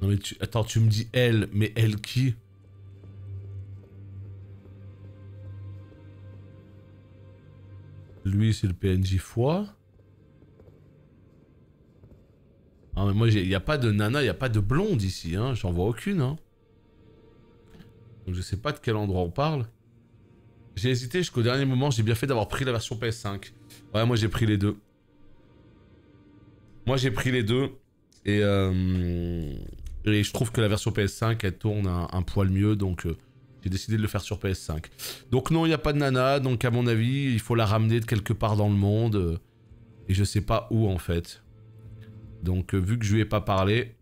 Non mais attends, tu me dis elle, mais elle qui? Lui, c'est le PNJ foi. Ah mais moi, il n'y a pas de nana, il n'y a pas de blonde ici, hein. J'en vois aucune, hein. Donc je sais pas de quel endroit on parle. J'ai hésité jusqu'au dernier moment, j'ai bien fait d'avoir pris la version PS5. Ouais, moi j'ai pris les deux. Moi j'ai pris les deux. Et je trouve que la version PS5, elle tourne un poil mieux, donc j'ai décidé de le faire sur PS5. Donc non, il n'y a pas de nana, donc à mon avis, il faut la ramener de quelque part dans le monde. Et je sais pas où en fait. Donc vu que je lui ai pas parlé,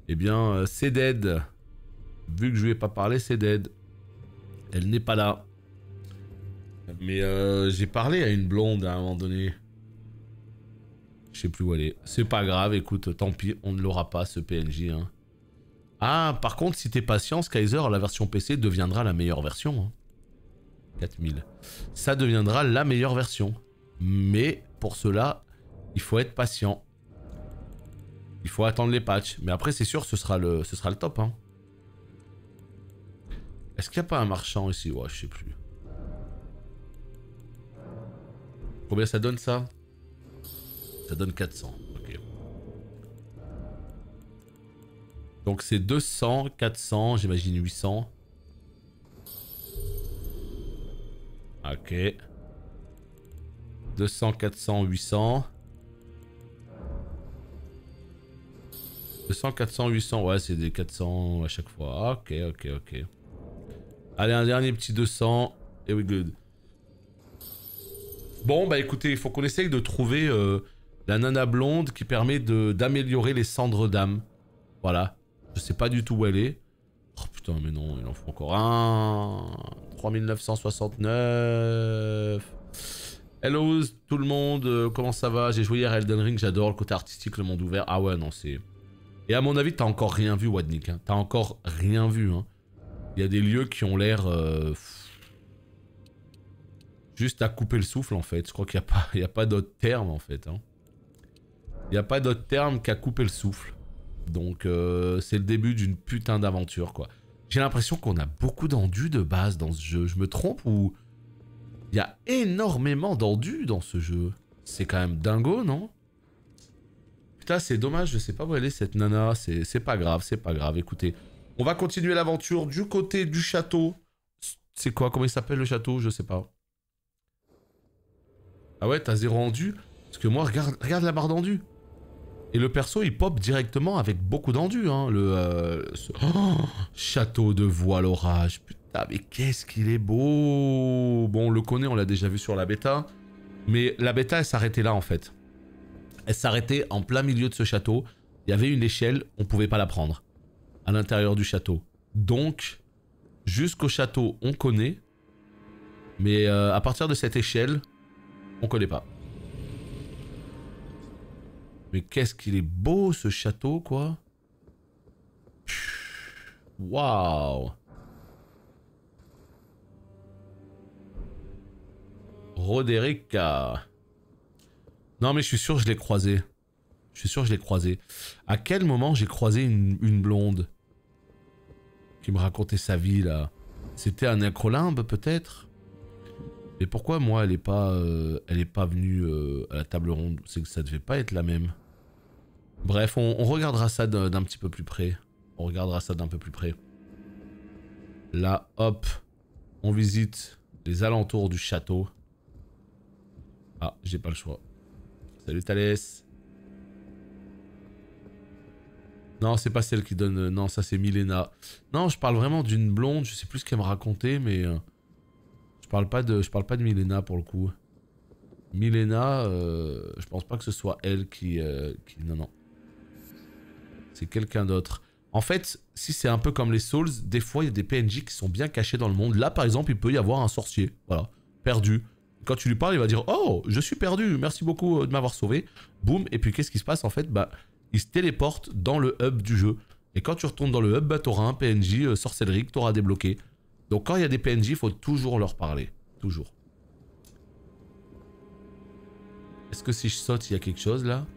eh bien c'est dead. Vu que je lui ai pas parlé, c'est dead. Elle n'est pas là. Mais j'ai parlé à une blonde à un moment donné. Je sais plus où elle est. C'est pas grave, écoute, tant pis, on ne l'aura pas ce PNJ. Hein. Ah, par contre, si t'es patient, Skyzer, la version PC deviendra la meilleure version. Hein. 4000. Ça deviendra la meilleure version. Mais pour cela, il faut être patient. Il faut attendre les patchs. Mais après, c'est sûr, ce sera le top. Hein. Est-ce qu'il n'y a pas un marchand ici? Ouais, je sais plus. Combien ça donne ça? Ça donne 400. Ok. Donc c'est 200, 400, j'imagine 800. Ok. 200, 400, 800. 200, 400, 800. Ouais, c'est des 400 à chaque fois. Ok, ok, ok. Allez, un dernier petit 200. Et we good. Bon, bah écoutez, il faut qu'on essaye de trouver La nana blonde qui permet d'améliorer les cendres d'âme. Voilà. Je sais pas du tout où elle est. Oh putain, mais non, il en faut encore un. 3969. Hello tout le monde, comment ça va? J'ai joué hier à Elden Ring, j'adore le côté artistique, le monde ouvert. Ah ouais, non, c'est... Et à mon avis, t'as encore rien vu, Wadnik. Hein. T'as encore rien vu. Hein. Il y a des lieux qui ont l'air... juste à couper le souffle, en fait. Je crois qu'il n'y a pas d'autre terme, en fait. Hein. Il n'y a pas d'autre terme qu'à couper le souffle. Donc, c'est le début d'une putain d'aventure, quoi. J'ai l'impression qu'on a beaucoup d'endus de base dans ce jeu. Je me trompe ou... Il y a énormément d'endus dans ce jeu. C'est quand même dingo, non? Putain, c'est dommage, je sais pas où elle est cette nana. C'est pas grave, c'est pas grave. Écoutez, on va continuer l'aventure du côté du château. C'est quoi? Comment il s'appelle le château? Je sais pas. Ah ouais, t'as 0 endu? Parce que moi, regarde la barre d'endu. Et le perso, il pop directement avec beaucoup d'endu. Hein, oh, château de voile orage. Putain, mais qu'est-ce qu'il est beau! Bon, on le connaît, on l'a déjà vu sur la bêta. Mais la bêta, elle s'arrêtait là, en fait. Elle s'arrêtait en plein milieu de ce château. Il y avait une échelle, on pouvait pas la prendre. À l'intérieur du château. Donc, jusqu'au château, on connaît. Mais à partir de cette échelle, on connaît pas. Mais qu'est-ce qu'il est beau, ce château, quoi. Waouh. Roderica. Non mais je suis sûr que je l'ai croisé. Je suis sûr que je l'ai croisé. À quel moment j'ai croisé une blonde qui me racontait sa vie là? C'était un acrolimbe peut-être? Mais pourquoi moi elle est pas venue à la table ronde? C'est que ça devait pas être la même. Bref, on regardera ça d'un petit peu plus près. On regardera ça d'un peu plus près. Là, hop, on visite les alentours du château. Ah, j'ai pas le choix. Salut Thalès. Non, c'est pas celle qui donne... Non, ça c'est Milena. Non, je parle vraiment d'une blonde. Je sais plus ce qu'elle me racontait, mais... Je parle pas de Milena pour le coup. Milena, je pense pas que ce soit elle qui... Non, non. C'est quelqu'un d'autre. En fait, si c'est un peu comme les Souls, des fois il y a des PNJ qui sont bien cachés dans le monde. Là, par exemple, il peut y avoir un sorcier. Voilà. Perdu. Quand tu lui parles, il va dire « Oh, je suis perdu, merci beaucoup de m'avoir sauvé. » Boum, et puis qu'est-ce qui se passe en fait? Bah, il se téléporte dans le hub du jeu. Et quand tu retournes dans le hub, bah, t'auras un PNJ sorcellerie que t'auras débloqué. Donc quand il y a des PNJ, il faut toujours leur parler. Toujours. Est-ce que si je saute, il y a quelque chose là?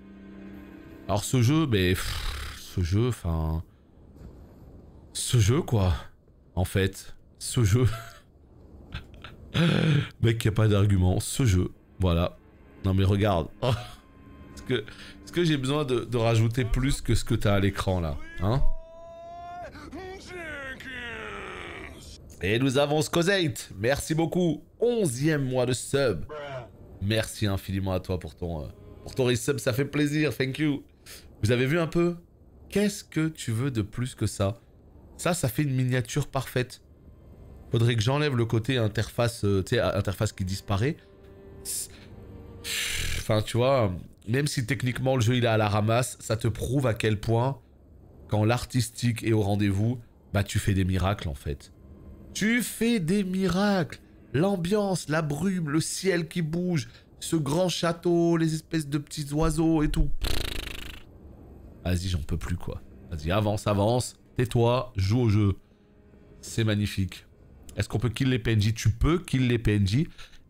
Alors ce jeu, mais... ce jeu, enfin... Ce jeu quoi. En fait. Ce jeu... Mec, y a pas d'argument. Ce jeu. Voilà. Non mais regarde. Oh. Est-ce que j'ai besoin de rajouter plus que ce que t'as à l'écran là? Hein? Et nous avons Skozate. Merci beaucoup. 11e mois de sub. Merci infiniment à toi pour ton resub. Ça fait plaisir. Thank you. Vous avez vu un peu? Qu'est-ce que tu veux de plus que ça? Ça fait une miniature parfaite. Faudrait que j'enlève le côté interface, tu sais, interface qui disparaît. Enfin, tu vois, même si techniquement le jeu il est à la ramasse, ça te prouve à quel point, quand l'artistique est au rendez-vous, bah tu fais des miracles en fait. Tu fais des miracles. L'ambiance, la brume, le ciel qui bouge, ce grand château, les espèces de petits oiseaux et tout. Vas-y, j'en peux plus quoi. Vas-y, avance, avance. Tais-toi, joue au jeu. C'est magnifique. Est-ce qu'on peut kill les PNJ? Tu peux kill les PNJ,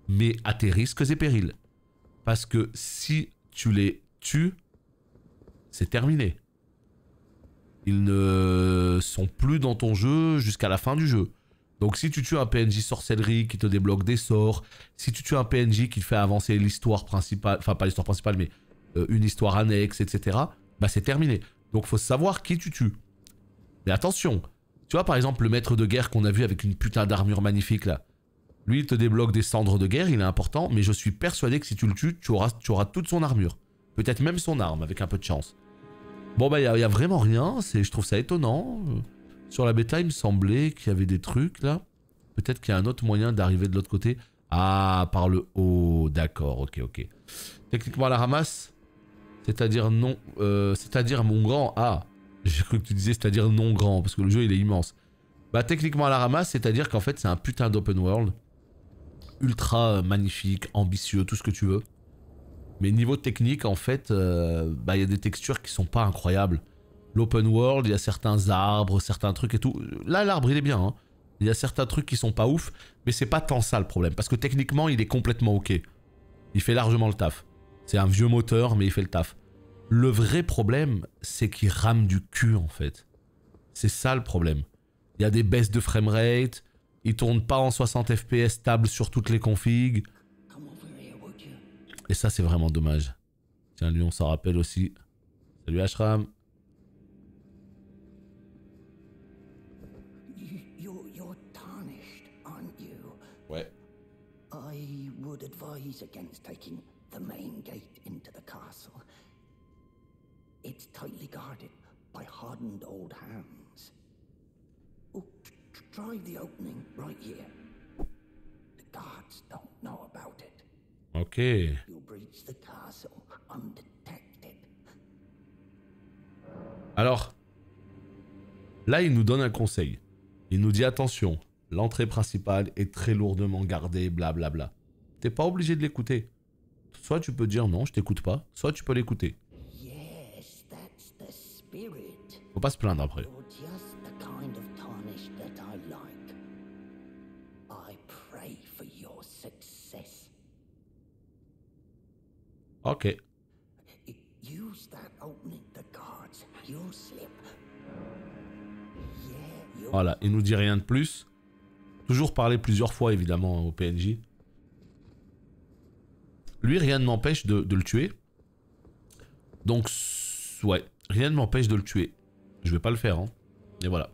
mais à tes risques et périls. Parce que si tu les tues, c'est terminé. Ils ne sont plus dans ton jeu jusqu'à la fin du jeu. Donc si tu tues un PNJ sorcellerie qui te débloque des sorts, si tu tues un PNJ qui te fait avancer l'histoire principale, enfin pas l'histoire principale, mais une histoire annexe, etc., bah c'est terminé. Donc faut savoir qui tu tues. Mais attention, tu vois par exemple le maître de guerre qu'on a vu avec une putain d'armure magnifique là. Lui il te débloque des cendres de guerre, il est important, mais je suis persuadé que si tu le tues, tu auras toute son armure. Peut-être même son arme, avec un peu de chance. Bon bah y a vraiment rien, je trouve ça étonnant. Sur la bêta il me semblait qu'il y avait des trucs là. Peut-être qu'il y a un autre moyen d'arriver de l'autre côté. Ah, par le haut, d'accord, ok. Techniquement à la ramasse. C'est-à-dire non... c'est-à-dire mon grand... Ah, j'ai cru que tu disais c'est-à-dire non grand, parce que le jeu il est immense. Bah techniquement à la ramasse, c'est-à-dire qu'en fait c'est un putain d'open world. Ultra magnifique, ambitieux, tout ce que tu veux. Mais niveau technique, en fait, bah il y a des textures qui sont pas incroyables. L'open world, il y a certains arbres, certains trucs et tout. Là, l'arbre il est bien, hein. Il y a certains trucs qui sont pas ouf, mais c'est pas tant ça le problème. Parce que techniquement, il est complètement ok. Il fait largement le taf. C'est un vieux moteur, mais il fait le taf. Le vrai problème, c'est qu'il rame du cul, en fait. C'est ça le problème. Il y a des baisses de framerate, il tourne pas en 60 FPS stable sur toutes les configs. Et ça, c'est vraiment dommage. Tiens, lui, on s'en rappelle aussi. Salut Ashram. You're tarnished, aren't you? Ouais. I would advise against taking the main gate into the castle. It's tightly guarded by hardened old hands. Oh, try the opening right here. The guards don't know about it. Ok. You'll breach the castle undetected. Alors, là, il nous donne un conseil. Il nous dit attention, l'entrée principale est très lourdement gardée, blablabla. T'es pas obligé de l'écouter. Soit tu peux dire non, je t'écoute pas, soit tu peux l'écouter. Yes, that's the spirit. Faut pas se plaindre après. You're just the kind of tarnish that I like. I pray for your success. Ok. Use that opening the guards. You'll slip. Yeah, you'll... Voilà, il nous dit rien de plus. Toujours parler plusieurs fois, évidemment, au PNJ. Lui, rien ne m'empêche de le tuer. Donc, ouais, rien ne m'empêche de le tuer. Je vais pas le faire, hein. Et voilà.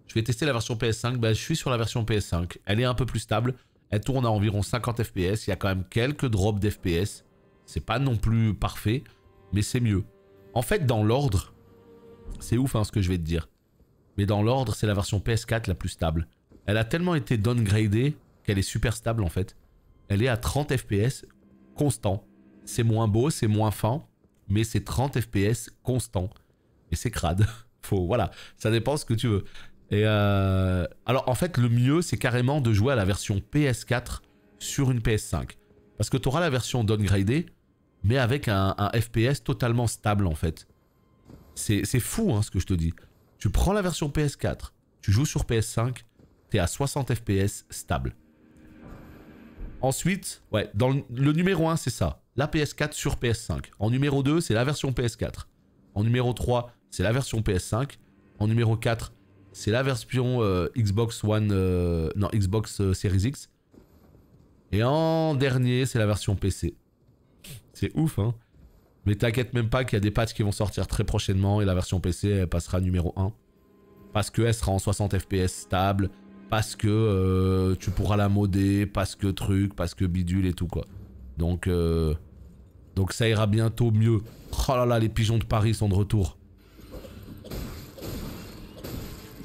Je vais tester la version PS5. Bah, je suis sur la version PS5. Elle est un peu plus stable. Elle tourne à environ 50 FPS. Il y a quand même quelques drops d'FPS. C'est pas non plus parfait, mais c'est mieux. En fait, dans l'ordre, c'est ouf hein, ce que je vais te dire. Mais dans l'ordre, c'est la version PS4 la plus stable. Elle a tellement été downgradée qu'elle est super stable en fait. Elle est à 30 FPS constant. C'est moins beau, c'est moins fin, mais c'est 30 FPS constant. Et c'est crade. Voilà, ça dépend ce que tu veux. Et alors en fait, le mieux, c'est carrément de jouer à la version PS4 sur une PS5. Parce que tu auras la version downgradée, mais avec un FPS totalement stable en fait. C'est fou hein, ce que je te dis. Tu prends la version PS4, tu joues sur PS5, t'es à 60 FPS stable. Ensuite, ouais, dans le numéro 1 c'est ça, la PS4 sur PS5. En numéro 2 c'est la version PS4. En numéro 3 c'est la version PS5. En numéro 4 c'est la version Xbox One, non Xbox Series X. Et en dernier c'est la version PC. C'est ouf hein. Mais t'inquiète même pas qu'il y a des patchs qui vont sortir très prochainement et la version PC elle passera numéro 1. Parce qu'elle sera en 60 FPS stable, parce que tu pourras la modder, parce que truc, parce que bidule et tout quoi. Donc ça ira bientôt mieux. Oh là là, les pigeons de Paris sont de retour.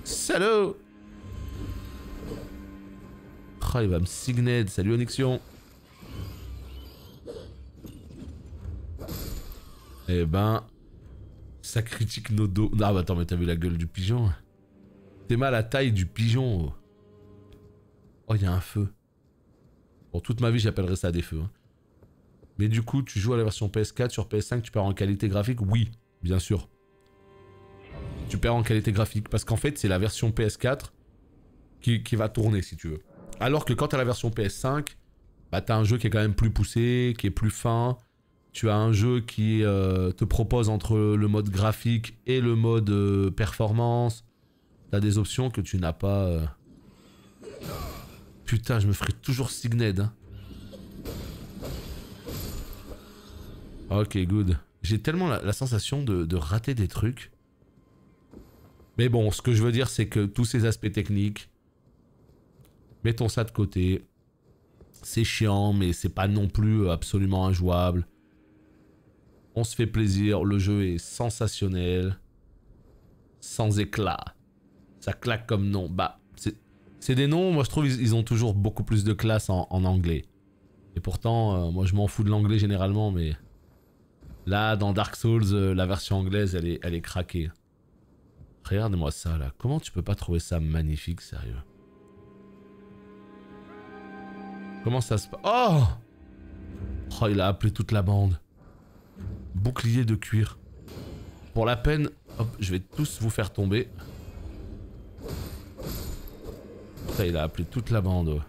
Salut! Oh, il va me signer. Salut Onyxion. Eh ben, ça critique nos dos. Ah bah attends, mais t'as vu la gueule du pigeon? T'es mal à la taille du pigeon. Oh, il y a un feu. Bon, toute ma vie, j'appellerais ça des feux. Hein. Mais du coup, tu joues à la version PS4, sur PS5, tu perds en qualité graphique? Oui, bien sûr. Tu perds en qualité graphique, parce qu'en fait, c'est la version PS4 qui va tourner, si tu veux. Alors que quand t'as la version PS5, bah t'as un jeu qui est quand même plus poussé, qui est plus fin. Tu as un jeu qui te propose entre le mode graphique et le mode performance. T'as des options que tu n'as pas... Putain, je me ferai toujours Signed. Hein. Ok, good. J'ai tellement la sensation de rater des trucs. Mais bon, ce que je veux dire, c'est que tous ces aspects techniques, mettons ça de côté. C'est chiant, mais c'est pas non plus absolument injouable. On se fait plaisir, le jeu est sensationnel. Sans éclat. Ça claque comme nom. Bah, c'est des noms, moi je trouve ils ont toujours beaucoup plus de classe en anglais. Et pourtant, moi je m'en fous de l'anglais généralement, mais Là, dans Dark Souls, la version anglaise, elle est craquée. Regarde-moi ça, là. Comment tu peux pas trouver ça magnifique, sérieux? Comment ça se passe? Oh! Oh, il a appelé toute la bande. Bouclier de cuir. Pour la peine, hop, je vais tous vous faire tomber. Ça, il a appelé toute la bande.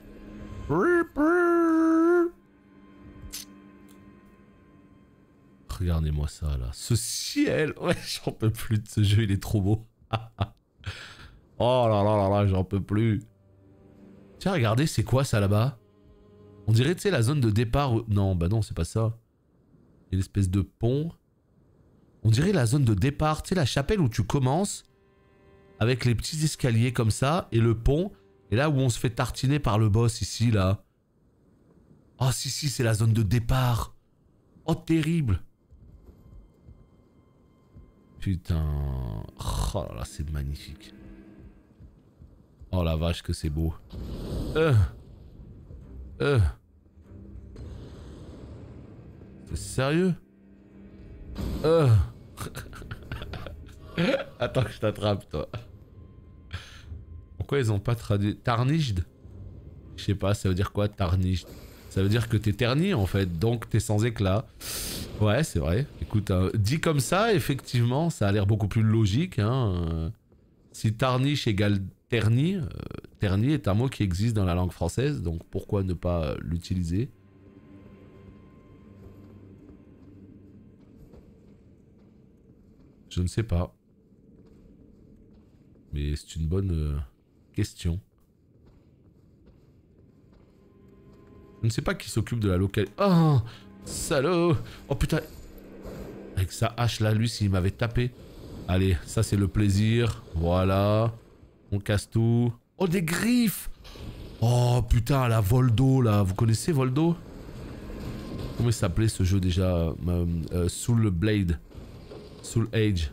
Regardez-moi ça, là. Ce ciel! Ouais, j'en peux plus de ce jeu, il est trop beau. Oh là là là là, j'en peux plus. Tiens, regardez, c'est quoi ça là-bas? On dirait, tu sais, la zone de départ... Non, bah non, c'est pas ça. Il y a une espèce de pont. On dirait la zone de départ, tu sais, la chapelle où tu commences, avec les petits escaliers comme ça, et le pont, et là où on se fait tartiner par le boss, ici, là. Oh, si, si, c'est la zone de départ. Oh, terrible. Putain... Oh là là, c'est magnifique. Oh la vache que c'est beau. C'est sérieux? Attends que je t'attrape, toi. Pourquoi ils ont pas traduit... Tarnished? Je sais pas, ça veut dire quoi, tarnished? Ça veut dire que t'es terni, en fait, donc t'es sans éclat. Ouais, c'est vrai. Écoute, dit comme ça, effectivement, ça a l'air beaucoup plus logique. Hein. Si tarnish égale terni, terni est un mot qui existe dans la langue française, donc pourquoi ne pas l'utiliser? Je ne sais pas. Mais c'est une bonne question. Je ne sais pas qui s'occupe de la localité. Oh, salaud! Oh putain! Avec sa hache là, lui, s'il m'avait tapé. Allez, ça c'est le plaisir. Voilà. On casse tout. Oh, des griffes! Oh putain, la Voldo là. Vous connaissez Voldo? Comment il s'appelait ce jeu déjà? Soul Blade. Soul Age.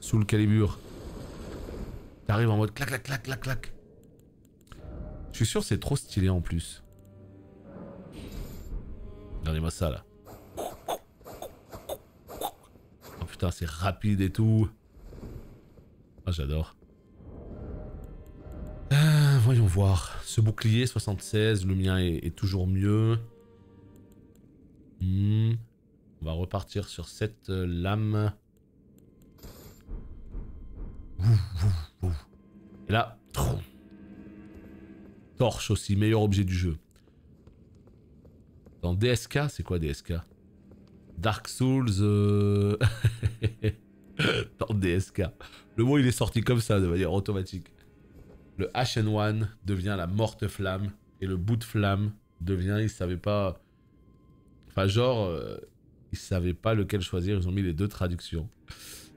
Soul Calibur. T'arrives en mode clac clac clac clac clac. Je suis sûr c'est trop stylé en plus. Regardez-moi ça là. Oh putain, c'est rapide et tout. Ah, j'adore. Voyons voir. Ce bouclier 76, le mien est toujours mieux. On va repartir sur cette lame. Et là, torche aussi, meilleur objet du jeu. Dans DSK, c'est quoi DSK? Dark Souls... Dans DSK. Le mot il est sorti comme ça, de manière automatique. Le Ashen One devient la morte flamme. Et le bout de flamme devient, il savait pas... Enfin genre, ils savaient pas lequel choisir, ils ont mis les deux traductions.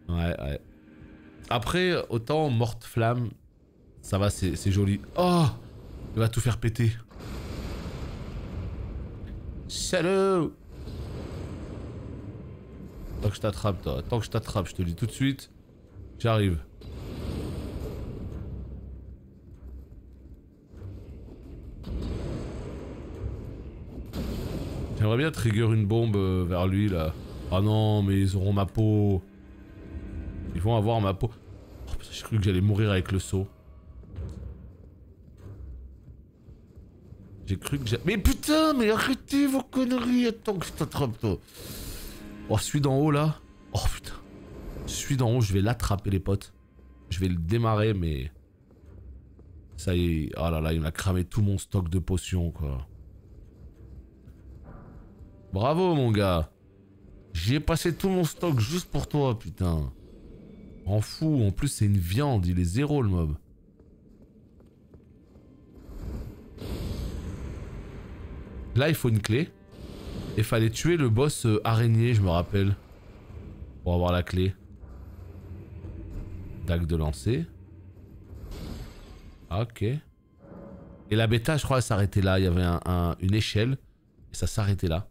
Ouais, ouais. Après, autant morte flamme, ça va, c'est joli. Oh, il va tout faire péter. Salaud! Tant que je t'attrape, toi. Tant que je t'attrape, je te le dis tout de suite. J'arrive. J'aimerais bien trigger une bombe vers lui, là. Ah non, mais ils auront ma peau. Ils vont avoir ma peau. Oh putain, j'ai cru que j'allais mourir avec le saut. J'ai cru que j'ai... Mais putain, mais arrêtez vos conneries. Attends que je t'attrape, toi. Oh, celui d'en haut, là. Oh putain. Celui d'en haut, je vais l'attraper, les potes. Je vais le démarrer, mais... Ça y est. Oh là là, il m'a cramé tout mon stock de potions, quoi. Bravo, mon gars. J'y ai passé tout mon stock juste pour toi, putain. En fou. En plus, c'est une viande. Il est zéro, le mob. Là, il faut une clé. Et fallait tuer le boss araignée, je me rappelle. Pour avoir la clé. Dague de lancer. Ah, ok. Et la bêta, je crois, elle s'arrêtait là. Il y avait une échelle. Et ça s'arrêtait là.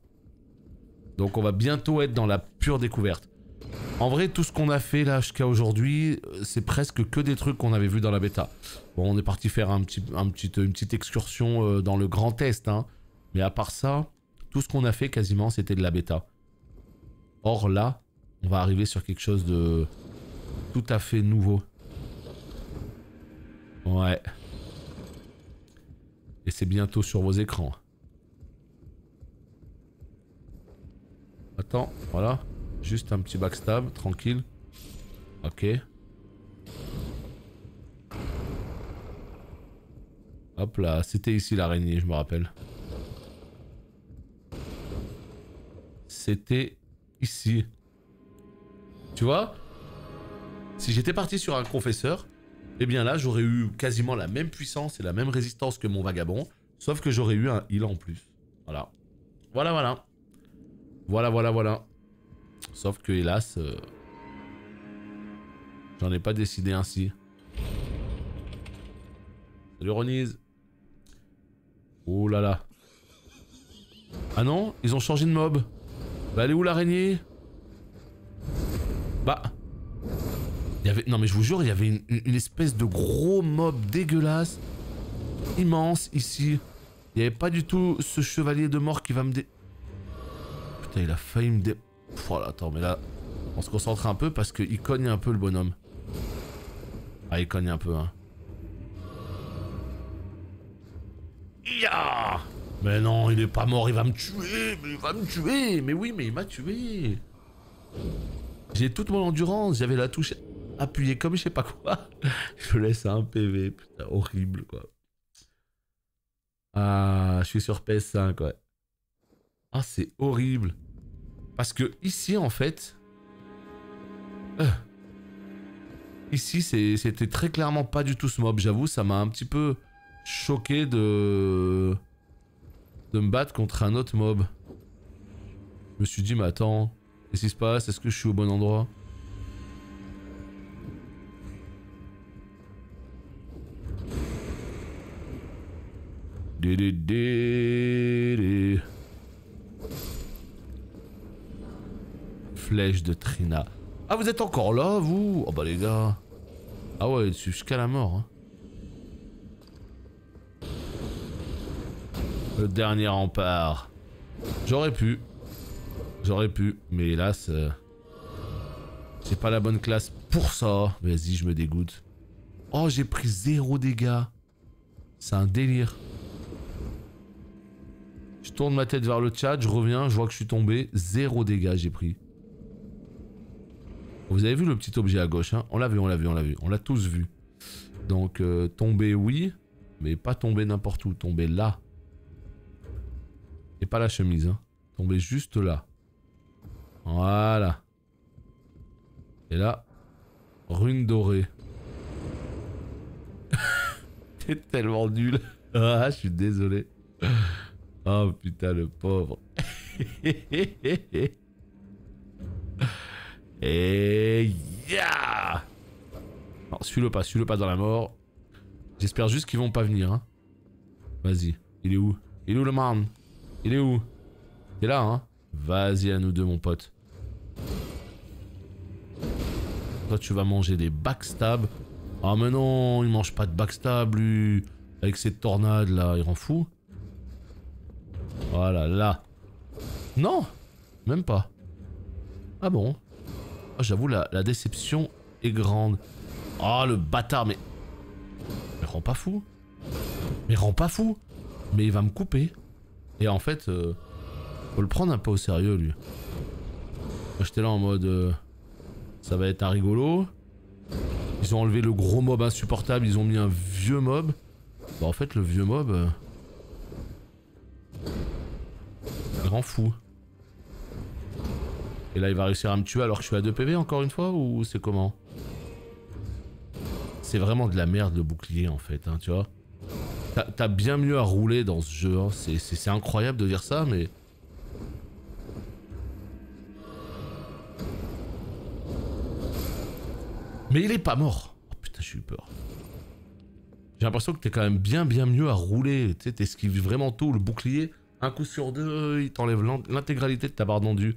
Donc on va bientôt être dans la pure découverte. En vrai, tout ce qu'on a fait là jusqu'à aujourd'hui, c'est presque que des trucs qu'on avait vus dans la bêta. Bon, on est parti faire une petite excursion dans le grand test, hein. Mais à part ça, tout ce qu'on a fait quasiment, c'était de la bêta. Or là, on va arriver sur quelque chose de tout à fait nouveau. Ouais. Et c'est bientôt sur vos écrans. Attends, voilà. Juste un petit backstab, tranquille. Ok. Hop là, c'était ici l'araignée, je me rappelle. C'était ici. Tu vois? Si j'étais parti sur un confesseur, eh bien là, j'aurais eu quasiment la même puissance et la même résistance que mon vagabond, sauf que j'aurais eu un heal en plus. Voilà. Voilà, voilà. Voilà, voilà, voilà. Sauf que, hélas, j'en ai pas décidé ainsi. Salut Ronise. Oh là là. Ah non, ils ont changé de mob. Bah elle est où l'araignée? Bah... Il y avait... Non mais je vous jure, il y avait une espèce de gros mob dégueulasse. Immense, ici. Il n'y avait pas du tout ce chevalier de mort qui va me Putain, il a failli me Voilà, attends, mais là... On se concentre un peu parce qu'il cogne un peu le bonhomme. Ah, il cogne un peu, hein. Ya! Mais non, il est pas mort, il va me tuer, mais il va me tuer. Mais oui, mais il m'a tué. J'ai toute mon endurance, j'avais la touche appuyée comme je sais pas quoi. Je laisse un PV, putain, horrible quoi. Ah, je suis sur PS5, ouais. Ah, c'est horrible. Parce que ici, en fait... ici, c'était très clairement pas du tout ce mob, j'avoue, ça m'a un petit peu choqué de me battre contre un autre mob. Je me suis dit, mais attends, qu'est-ce qui se passe? Est-ce que je suis au bon endroit? Flèche de Trina. Ah, vous êtes encore là, vous? Oh bah les gars. Ah ouais, jusqu'à la mort. Hein. Le dernier rempart. J'aurais pu. J'aurais pu. Mais hélas... j'ai pas la bonne classe pour ça. Vas-y, je me dégoûte. Oh, j'ai pris 0 dégâts. C'est un délire. Je tourne ma tête vers le chat, je reviens, je vois que je suis tombé. 0 dégâts j'ai pris. Vous avez vu le petit objet à gauche, hein? On l'a vu, on l'a vu, on l'a vu. On l'a tous vu. Donc, tomber, oui. Mais pas tomber n'importe où. Tomber là. Et pas la chemise, hein. Tomber juste là. Voilà. Et là, rune dorée. T'es tellement nul. Ah, je suis désolé. Oh putain, le pauvre. Et ya. Non, suis-le pas dans la mort. J'espère juste qu'ils vont pas venir. Hein. Vas-y, il est où? Il est où le man? Il est où? T'es là, hein? Vas-y à nous deux, mon pote. Toi, tu vas manger des backstabs. Ah mais non, il mange pas de backstab, lui. Avec cette tornade, là, il rend fou. Voilà, là. Non, même pas. Ah bon? Oh, j'avoue, la déception est grande. Oh, le bâtard, mais... Mais rend pas fou. Mais rend pas fou. Mais il va me couper. Et en fait, faut le prendre un peu au sérieux, lui. Moi, j'étais là en mode... ça va être un rigolo. Ils ont enlevé le gros mob insupportable, ils ont mis un vieux mob. Bah en fait, le vieux mob... il rend fou. Et là, il va réussir à me tuer alors que je suis à 2 PV encore une fois, ou c'est comment? C'est vraiment de la merde le bouclier en fait, hein, tu vois. T'as bien mieux à rouler dans ce jeu, hein. C'est incroyable de dire ça, mais... Mais il est pas mort. Oh putain, j'ai eu peur. J'ai l'impression que t'es quand même bien mieux à rouler. Tu sais, t'esquives vraiment tout. Le bouclier, un coup sur deux, il t'enlève l'intégralité de ta barre d'endu.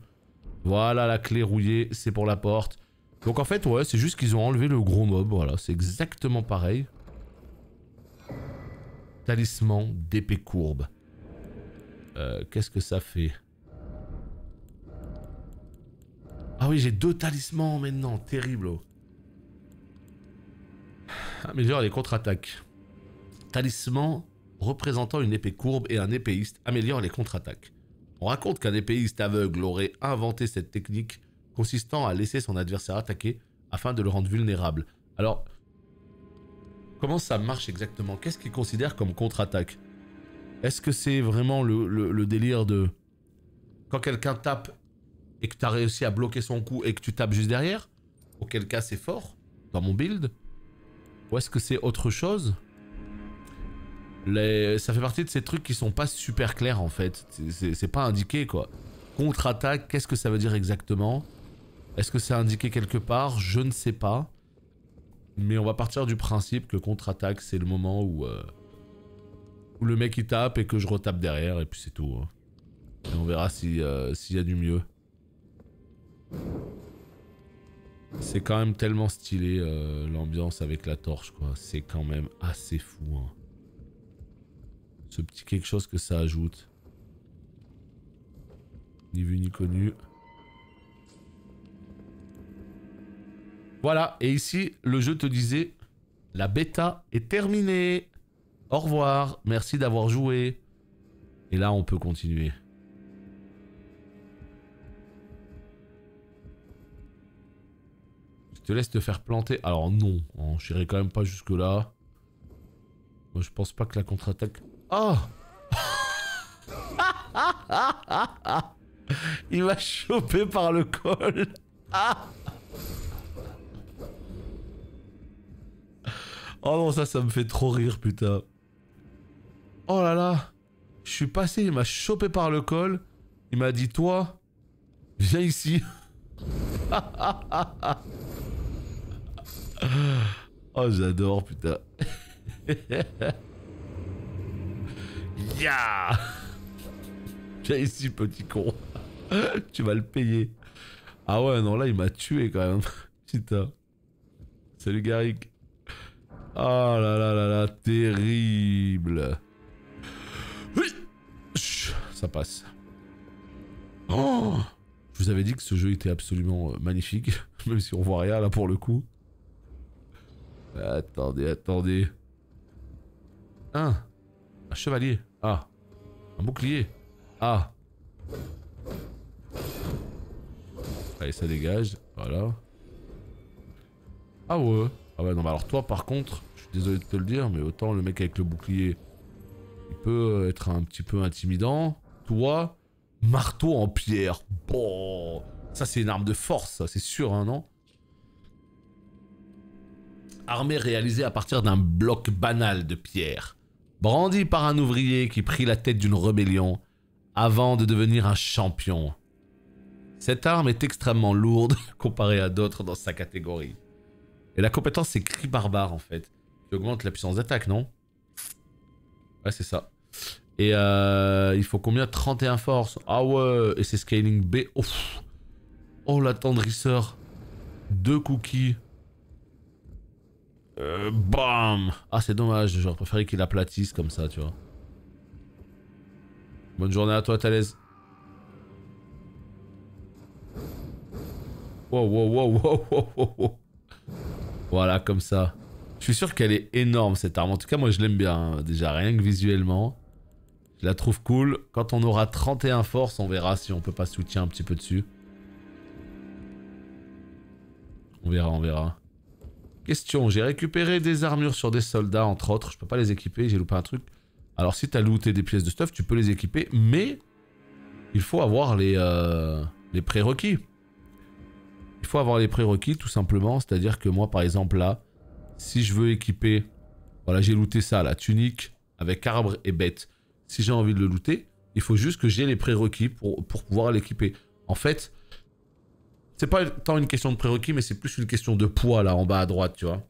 Voilà, la clé rouillée, c'est pour la porte. Donc en fait, ouais, c'est juste qu'ils ont enlevé le gros mob. Voilà, c'est exactement pareil. Talisman d'épée courbe. Qu'est-ce que ça fait? Ah oui, j'ai 2 talismans maintenant. Terrible. Oh. Améliore les contre-attaques. Talisman représentant une épée courbe et un épéiste améliore les contre-attaques. On raconte qu'un épéiste aveugle aurait inventé cette technique consistant à laisser son adversaire attaquer afin de le rendre vulnérable. Alors, comment ça marche exactement? Qu'est-ce qu'il considère comme contre-attaque? Est-ce que c'est vraiment le délire de... Quand quelqu'un tape et que tu as réussi à bloquer son coup et que tu tapes juste derrière? Auquel cas c'est fort dans mon build? Ou est-ce que c'est autre chose? Ça fait partie de ces trucs qui sont pas super clairs en fait. C'est pas indiqué quoi. Contre-attaque, qu'est-ce que ça veut dire exactement? Est-ce que c'est indiqué quelque part? Je ne sais pas. Mais on va partir du principe que contre-attaque c'est le moment où le mec il tape et que je retape derrière et puis c'est tout. Hein. Et on verra s'il y a du mieux. C'est quand même tellement stylé l'ambiance avec la torche quoi. C'est quand même assez fou. Hein. Ce petit quelque chose que ça ajoute. Ni vu ni connu. Voilà, et ici, le jeu te disait, la bêta est terminée. Au revoir, merci d'avoir joué. Et là, on peut continuer. Je te laisse te faire planter. Alors non, je n'irai quand même pas jusque là. Moi, je pense pas que la contre-attaque... Oh. Il m'a chopé par le col. Ah. Oh non, ça me fait trop rire, putain. Oh là là. Je suis passé, il m'a chopé par le col. Il m'a dit, toi, viens ici. Oh, j'adore, putain. Ya. Viens ici, petit con. Tu vas le payer. Ah ouais, non, là, il m'a tué quand même. Putain. Salut, Garrick. Oh là là là là, terrible. Ça passe. Oh, je vous avais dit que ce jeu était absolument magnifique. Même si on voit rien là pour le coup. Attendez, attendez. Un chevalier. Ah. Un bouclier. Ah. Allez, ça dégage. Voilà. Ah ouais. Ah ouais, non, mais alors toi, par contre, je suis désolé de te le dire, mais autant le mec avec le bouclier, il peut être un petit peu intimidant. Toi, marteau en pierre. Bon. Ça, c'est une arme de force, ça, c'est sûr, hein, non? Armée réalisée à partir d'un bloc banal de pierre. Brandi par un ouvrier qui prit la tête d'une rébellion avant de devenir un champion. Cette arme est extrêmement lourde comparée à d'autres dans sa catégorie. Et la compétence c'est cri barbare en fait. Qui augmente la puissance d'attaque, non? Ouais, c'est ça. Et il faut combien? 31 force. Ah ouais, et c'est scaling B. Ouf. Oh, l'attendrisseur. 2 cookies. Bam. Ah, c'est dommage, j'aurais préféré qu'il aplatisse comme ça, tu vois. Bonne journée à toi, Thalès. Wow, wow, wow, wow, wow, wow, wow. Voilà, comme ça. Je suis sûr qu'elle est énorme, cette arme. En tout cas, moi, je l'aime bien, hein. Déjà, rien que visuellement. Je la trouve cool. Quand on aura 31 force, on verra si on peut pas switcher un petit peu dessus. On verra, on verra. Question, j'ai récupéré des armures sur des soldats, entre autres. Je peux pas les équiper, j'ai loupé un truc. Alors, si t'as looté des pièces de stuff, tu peux les équiper, mais il faut avoir les prérequis. Il faut avoir les prérequis, tout simplement. C'est-à-dire que moi, par exemple, là, si je veux équiper... Voilà, j'ai looté ça, la tunique avec arbre et bête. Si j'ai envie de le looter, il faut juste que j'ai les prérequis pour pouvoir l'équiper. En fait, c'est pas tant une question de prérequis, mais c'est plus une question de poids, là, en bas à droite, tu vois.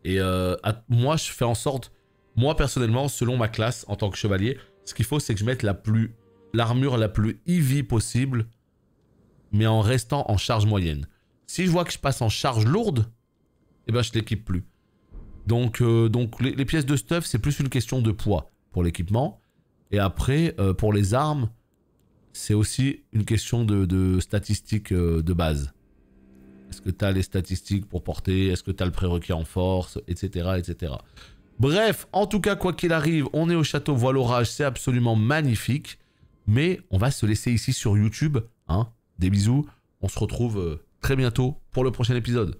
Et moi, je fais en sorte... Moi, personnellement, selon ma classe, en tant que chevalier, ce qu'il faut, c'est que je mette l'armure la plus heavy possible, mais en restant en charge moyenne. Si je vois que je passe en charge lourde, eh ben, je l'équipe plus. Donc les pièces de stuff, c'est plus une question de poids pour l'équipement. Et après, pour les armes, c'est aussi une question de statistiques de base. Est-ce que tu as les statistiques pour porter? Est-ce que tu as le prérequis en force? Etc. etc. Bref, en tout cas, quoi qu'il arrive, on est au château Voile Orage, c'est absolument magnifique. Mais on va se laisser ici sur YouTube. Hein. Des bisous. On se retrouve très bientôt pour le prochain épisode.